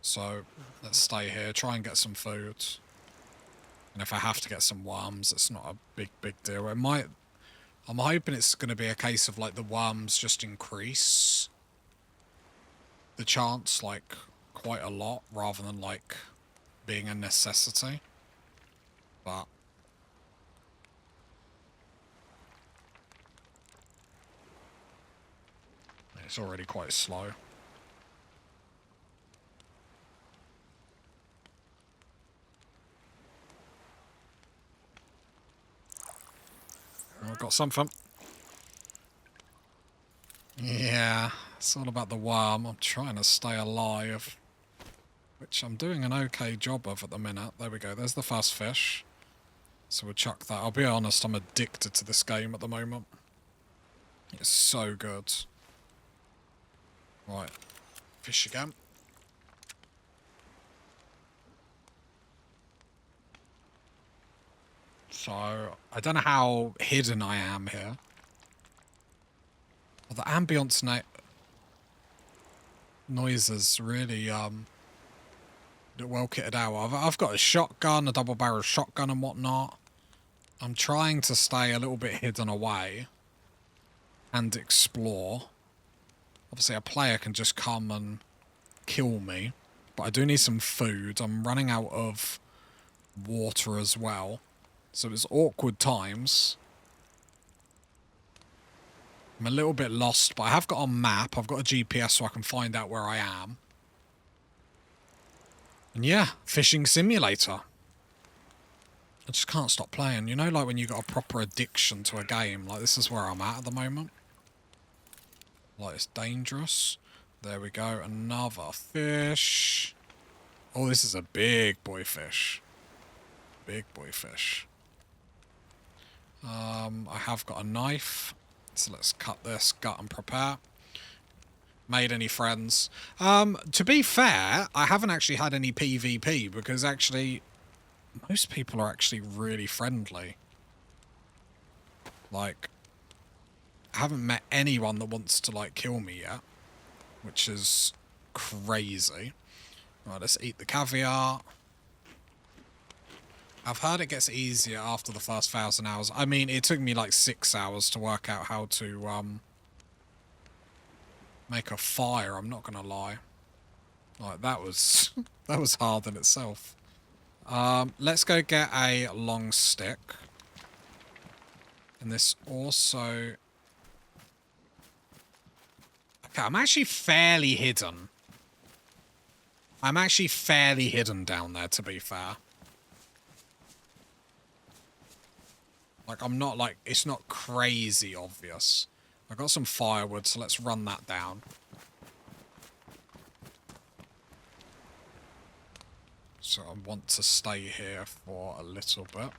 So, let's stay here, try and get some food. And if I have to get some worms, it's not a big deal. It might... I'm hoping it's going to be a case of, like, the worms just increase the chance, like, quite a lot, rather than, like, being a necessity. But... it's already quite slow. I've got something. Yeah, it's all about the worm. I'm trying to stay alive, which I'm doing an okay job of at the minute. There we go. There's the first fish. So we'll chuck that. I'll be honest, I'm addicted to this game at the moment. It's so good. Right. Fish again. So, I don't know how hidden I am here. Well, the ambience noises really, well kitted out. I've got a shotgun, a double-barrel shotgun and whatnot. I'm trying to stay a little bit hidden away and explore. Obviously, a player can just come and kill me, but I do need some food. I'm running out of water as well. So it's awkward times. I'm a little bit lost, but I have got a map. I've got a GPS so I can find out where I am. And yeah, fishing simulator. I just can't stop playing. You know, like when you got a proper addiction to a game. Like, this is where I'm at the moment. Like, it's dangerous. There we go. Another fish. Oh, this is a big boy fish. Big boy fish. I have got a knife, so let's cut this, gut and prepare. Made any friends? To be fair, I haven't actually had any PvP, because actually, most people are actually really friendly. Like, I haven't met anyone that wants to, like, kill me yet, which is crazy. Right, let's eat the caviar. I've heard it gets easier after the first 1,000 hours. I mean, it took me like 6 hours to work out how to make a fire, I'm not gonna lie. Like, that was that was hard in itself. Let's go get a long stick. And this also... Okay, I'm actually fairly hidden. I'm actually fairly hidden down there, to be fair. Like, I'm not, like, it's not crazy obvious. I've got some firewood, so let's run that down. So I want to stay here for a little bit.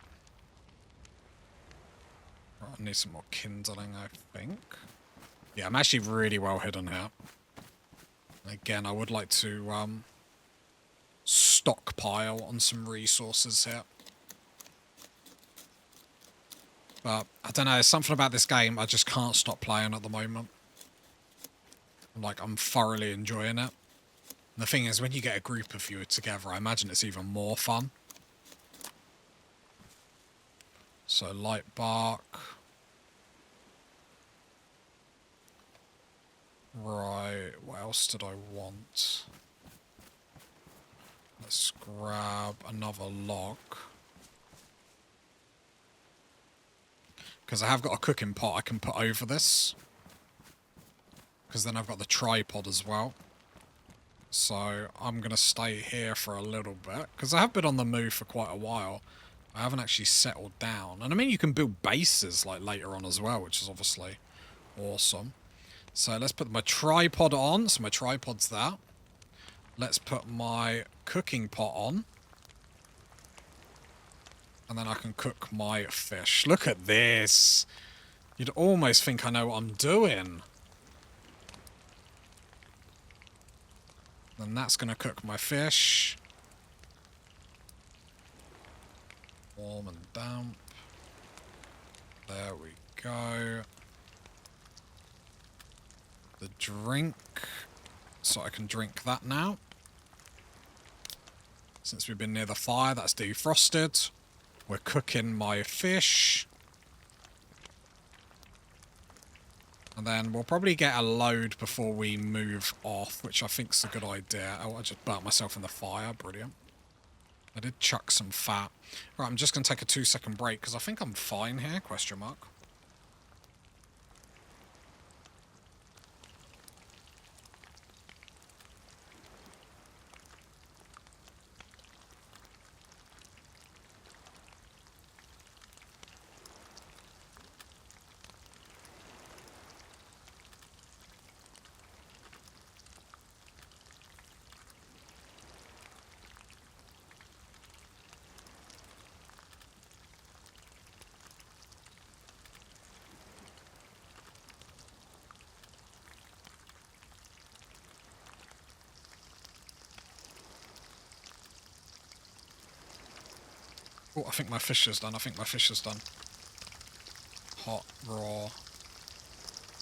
Right, I need some more kindling, I think. Yeah, I'm actually really well hidden here. Again, I would like to stockpile on some resources here. But, I don't know, there's something about this game I just can't stop playing at the moment. Like, I'm thoroughly enjoying it. And the thing is, when you get a group of you together, I imagine it's even more fun. So, light bark. Right, what else did I want? Let's grab another log. Because I have got a cooking pot I can put over this. Because then I've got the tripod as well. So I'm going to stay here for a little bit. Because I have been on the move for quite a while. I haven't actually settled down. And I mean, you can build bases like later on as well, which is obviously awesome. So let's put my tripod on. So my tripod's there. Let's put my cooking pot on. And then I can cook my fish. Look at this. You'd almost think I know what I'm doing. Then that's going to cook my fish. Warm and damp. There we go. The drink. So I can drink that now. Since we've been near the fire, that's defrosted. We're cooking my fish. And then we'll probably get a load before we move off, which I think's a good idea. Oh, I just burnt myself in the fire. Brilliant. I did chuck some fat. Right, I'm just going to take a 2-second break, because I think I'm fine here, question mark. Oh, I think my fish is done. I think my fish is done. Hot, raw.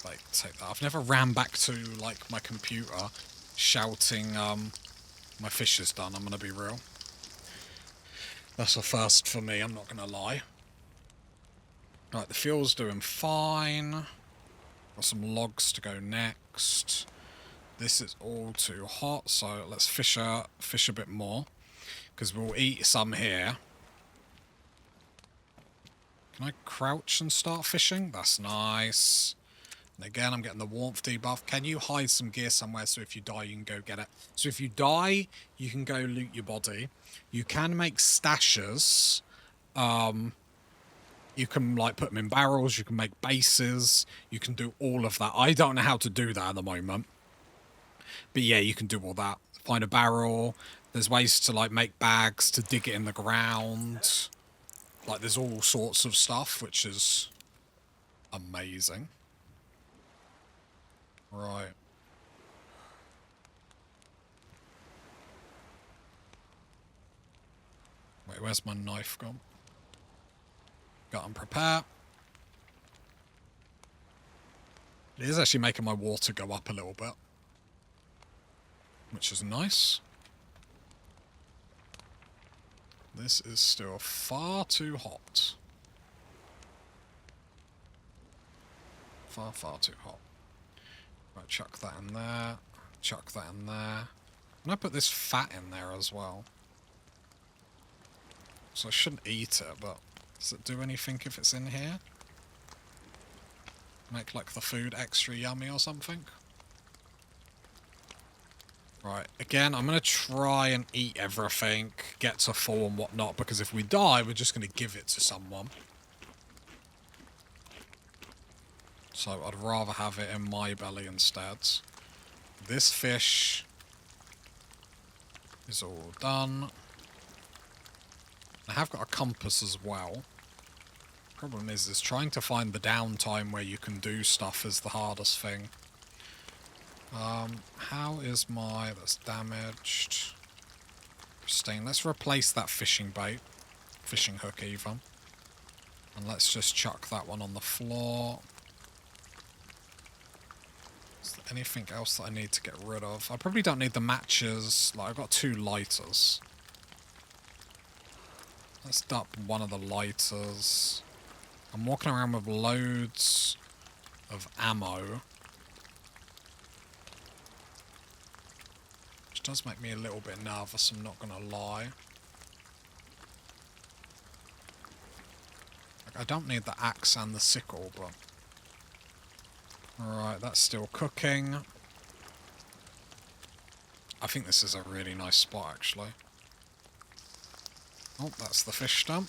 Wait, take that. I've never ran back to, like, my computer shouting, my fish is done. I'm gonna be real. That's a first for me, I'm not gonna lie. Right, the fuel's doing fine. Got some logs to go next. This is all too hot, so let's fish a bit more. Because we'll eat some here. Can I crouch and start fishing? That's nice. And again, I'm getting the warmth debuff. Can you hide some gear somewhere so if you die, you can go get it? So if you die, you can go loot your body. You can make stashes. You can, like, put them in barrels. You can make bases. You can do all of that. I don't know how to do that at the moment. But yeah, you can do all that. Find a barrel. There's ways to, like, make bags to dig it in the ground. Like, there's all sorts of stuff, which is amazing. Right. Wait, where's my knife gone? Got and prepare. It is actually making my water go up a little bit. Which is nice. This is still far too hot. Far, far too hot. Right, chuck that in there. Chuck that in there. And I put this fat in there as well. So I shouldn't eat it, but does it do anything if it's in here? Make, like, the food extra yummy or something? Right, again, I'm going to try and eat everything, get to full and whatnot, because if we die, we're just going to give it to someone. So I'd rather have it in my belly instead. This fish is all done. I have got a compass as well. Problem is trying to find the downtime where you can do stuff is the hardest thing. How is my... That's damaged. Pristine. Let's replace that fishing bait. Fishing hook even. And let's just chuck that one on the floor. Is there anything else that I need to get rid of? I probably don't need the matches. Like, I've got 2 lighters. Let's dump one of the lighters. I'm walking around with loads of ammo. Which does make me a little bit nervous, I'm not gonna lie. Like, I don't need the axe and the sickle, but... Alright, that's still cooking. I think this is a really nice spot, actually. Oh, that's the fish stump.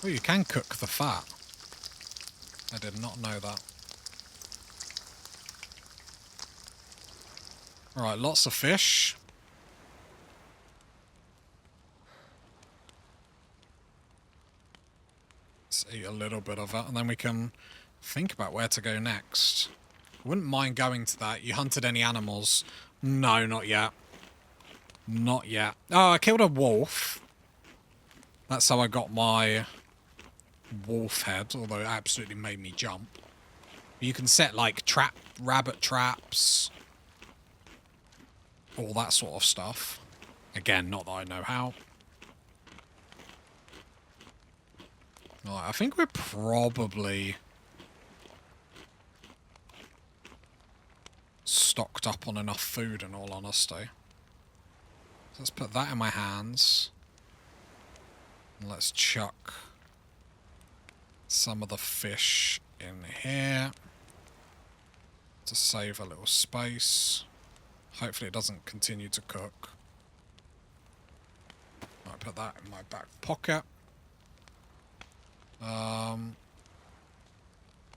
Oh, you can cook the fat. I did not know that. Alright, lots of fish. Let's eat a little bit of it, and then we can think about where to go next. Wouldn't mind going to that. You hunted any animals? No, not yet. Not yet. Oh, I killed a wolf. That's how I got my wolf head, although it absolutely made me jump. You can set, like, rabbit traps. All that sort of stuff. Again, not that I know how. Right, I think we're probably stocked up on enough food, in all honesty. Let's put that in my hands. And let's chuck some of the fish in here to save a little space. Hopefully it doesn't continue to cook. I'll put that in my back pocket.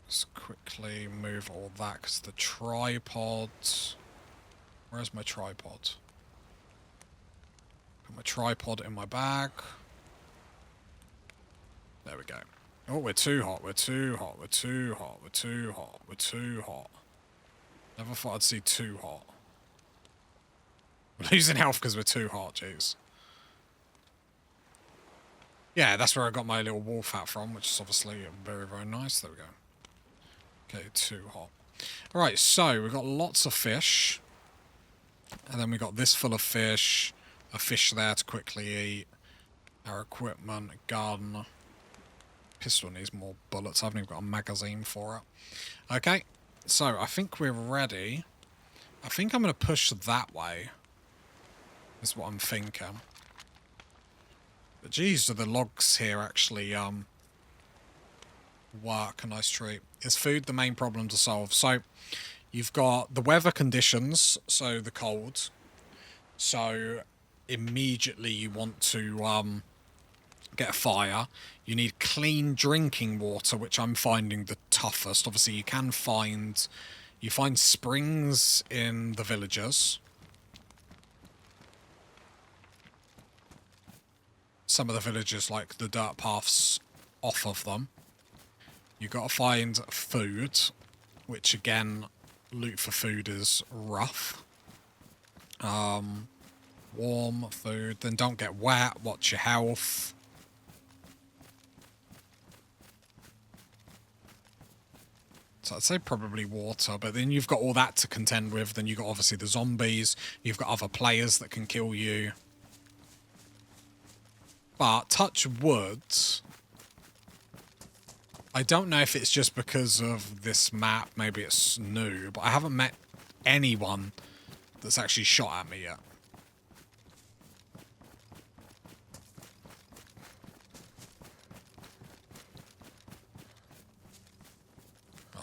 Let's quickly move all that because the tripod... Where's my tripod? Put my tripod in my bag. There we go. Oh, we're too hot, we're too hot, we're too hot, we're too hot, we're too hot. Never thought I'd see too hot. We're losing health because we're too hot, jeez. Yeah, that's where I got my little wolf hat from, which is obviously very, very nice. There we go. Okay, too hot. Alright, so we've got lots of fish. And then we got this full of fish. A fish there to quickly eat. Our equipment, gun. Pistol needs more bullets. I haven't even got a magazine for it. Okay, so I think we're ready. I think I'm going to push that way. Is what I'm thinking. But geez, do the logs here actually work? A nice treat. Is food the main problem to solve? So you've got the weather conditions, so the cold. So immediately you want to get a fire. You need clean drinking water, which I'm finding the toughest. Obviously you can find... You find springs in the villages. Some of the villages, like the dirt paths off of them. You got to find food, which again, loot for food is rough. Warm food, then don't get wet, watch your health. So I'd say probably water, but then you've got all that to contend with. Then you've got obviously the zombies, you've got other players that can kill you. But touch wood, I don't know if it's just because of this map, maybe it's new, but I haven't met anyone that's actually shot at me yet.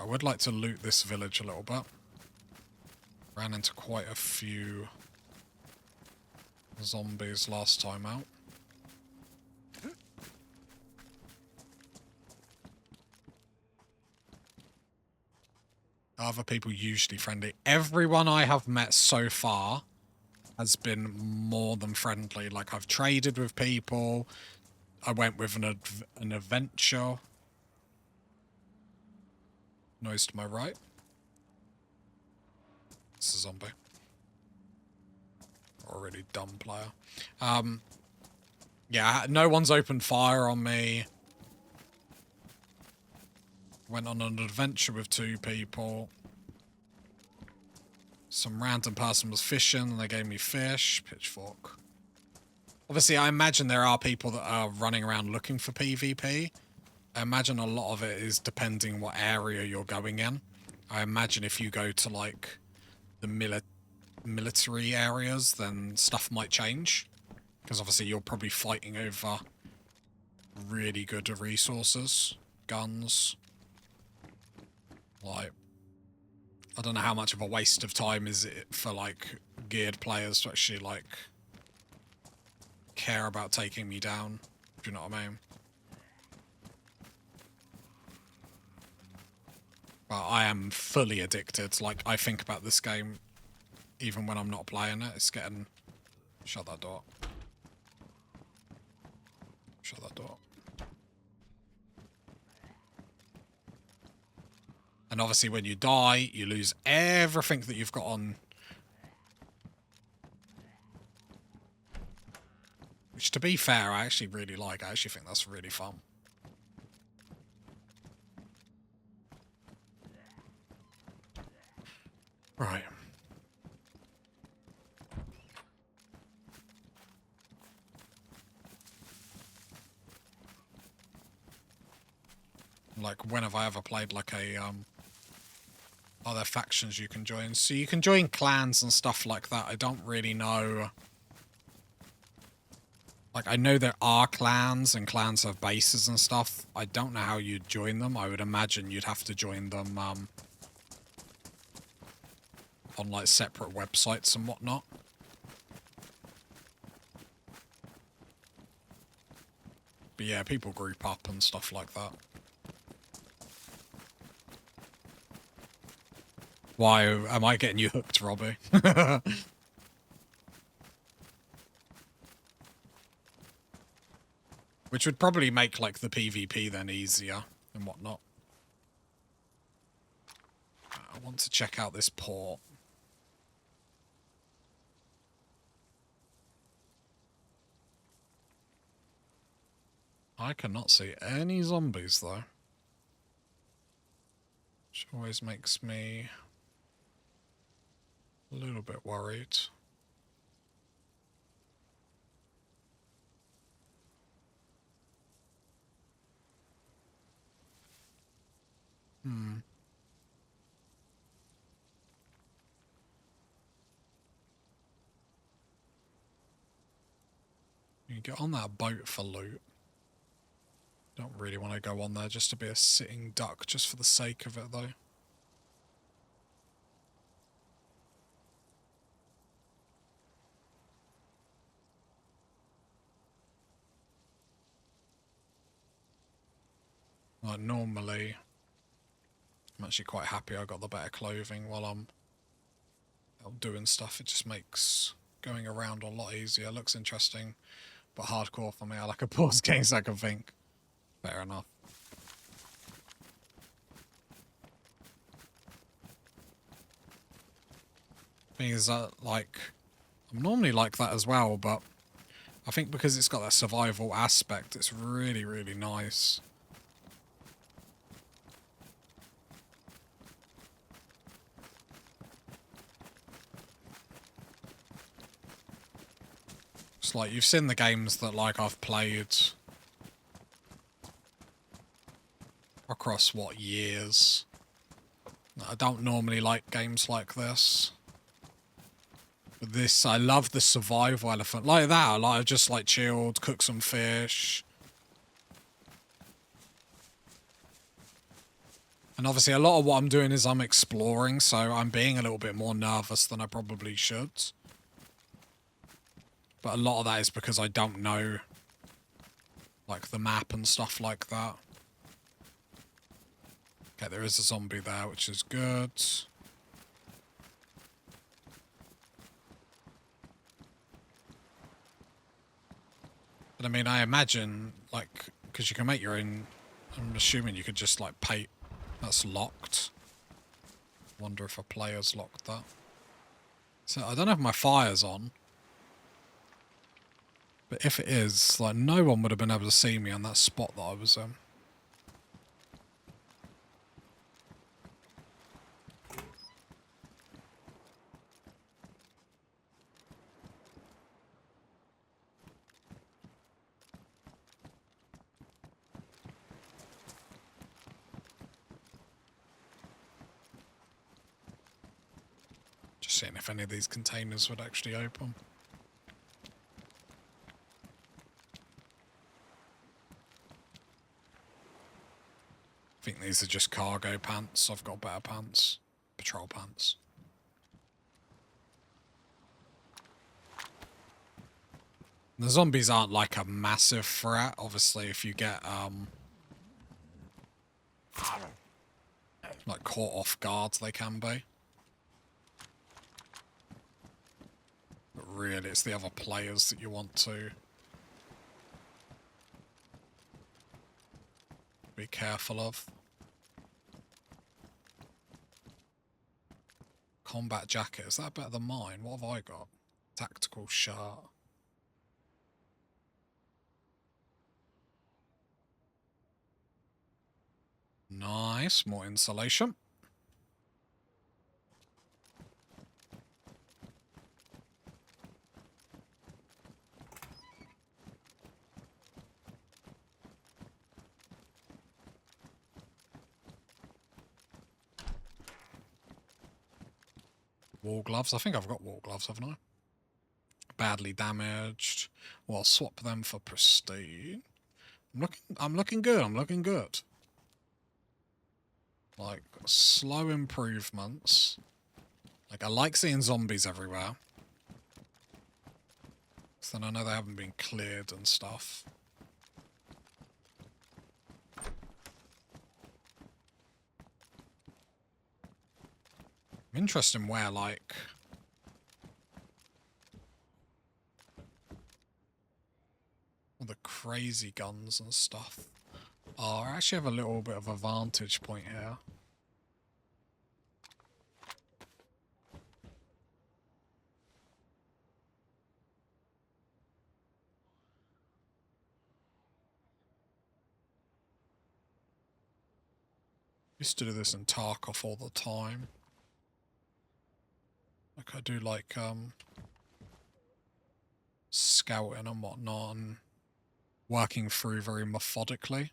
I would like to loot this village a little bit. Ran into quite a few zombies last time out. Other people usually friendly. Everyone I have met so far has been more than friendly. Like, I've traded with people. I went with an adventure. Noise to my right. It's a zombie. Already dumb player. Yeah, no one's opened fire on me. Went on an adventure with 2 people. Some random person was fishing and they gave me fish. Pitchfork. Obviously, I imagine there are people that are running around looking for PvP. I imagine a lot of it is depending what area you're going in. I imagine if you go to, like, the military areas, then stuff might change. Because obviously you're probably fighting over really good resources. Guns. Like, I don't know how much of a waste of time is it for, like, geared players to actually, like, care about taking me down. Do you know what I mean? But I am fully addicted. Like, I think about this game even when I'm not playing it. It's getting... Shut that door. Shut that door. And obviously when you die, you lose everything that you've got on. Which, to be fair, I actually really like. I actually think that's really fun. Right. Like, when have I ever played, like, a, are there factions you can join? So you can join clans and stuff like that. I don't really know. Like, I know there are clans, and clans have bases and stuff. I don't know how you'd join them. I would imagine you'd have to join them, on, like, separate websites and whatnot. But yeah, people group up and stuff like that. Why am I getting you hooked, Robbie? Which would probably make, like, the PvP then easier and whatnot. I want to check out this port. I cannot see any zombies, though. Which always makes me a little bit worried. You can get on that boat for loot. Don't really want to go on there just to be a sitting duck, just for the sake of it, though. Like, normally, I'm actually quite happy I got the better clothing while I'm out doing stuff. It just makes going around a lot easier. It looks interesting, but hardcore for me. I like a pause game so I can think. Fair enough. Thing is that, like, I'm normally like that as well, but I think because it's got that survival aspect, it's really, really nice. It's like, you've seen the games that, like, I've played across, what, years? I don't normally like games like this. But this, I love the survival element. Like that, I've just, like, chilled, cooked some fish. And obviously a lot of what I'm doing is I'm exploring, so I'm being a little bit more nervous than I probably should. But a lot of that is because I don't know, like, the map and stuff like that. Okay, there is a zombie there, which is good. But I mean, I imagine, like, because you can make your own, I'm assuming you could just, like, pay. That's locked. Wonder if a player's locked that. So I don't know if my fire's on. But if it is, like, no one would have been able to see me on that spot that I was in. Just seeing if any of these containers would actually open. I think these are just cargo pants. I've got better pants. Patrol pants. The zombies aren't like a massive threat. Obviously, if you get, like, caught off guard, they can be. But really, it's the other players that you want to be careful of. Combat jacket, is that better than mine? What have I got? Tactical shirt. Nice, more insulation. Wall gloves. I think I've got wall gloves, haven't I? Badly damaged. Well, I'll swap them for pristine. I'm looking good. I'm looking good. Like, slow improvements. Like, I like seeing zombies everywhere. So then I know they haven't been cleared and stuff. I'm interested in where, like, all the crazy guns and stuff are. I actually have a little bit of a vantage point here. Used to do this in Tarkov all the time. Like, I do, like, scouting and whatnot, and working through very methodically.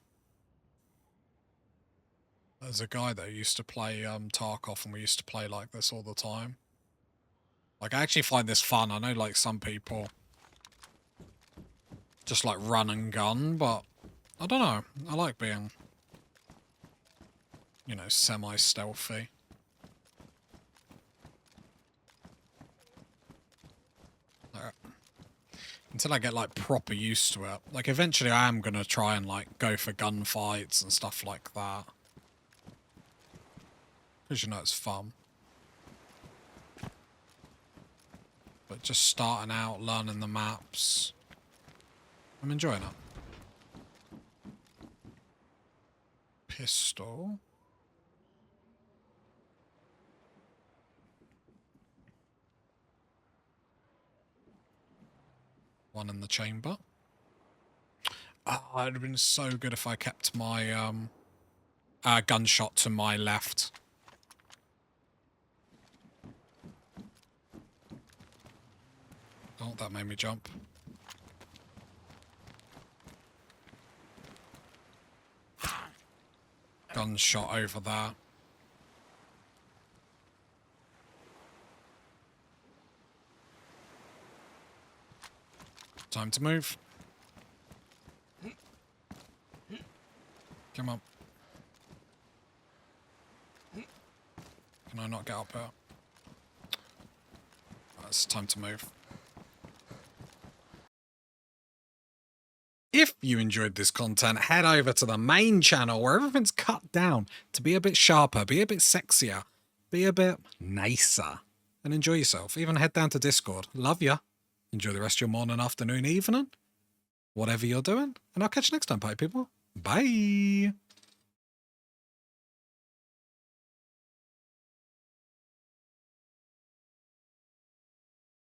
There's a guy that used to play Tarkov, and we used to play like this all the time. Like, I actually find this fun. I know, like, some people just, like, run and gun, but I don't know. I like being, you know, semi-stealthy. Until I get, like, proper used to it. Like, eventually I am going to try and, like, go for gunfights and stuff like that. Because, you know, it's fun. But just starting out, learning the maps, I'm enjoying it. Pistol. One in the chamber. Oh, it would have been so good if I kept my gunshot to my left. Oh, that made me jump. Gunshot over there. Time to move. Come on. Can I not get up here? It's time to move. If you enjoyed this content, head over to the main channel where everything's cut down to be a bit sharper, be a bit sexier, be a bit nicer, and enjoy yourself. Even head down to Discord. Love ya. Enjoy the rest of your morning, afternoon, evening, whatever you're doing. And I'll catch you next time, party people. Bye.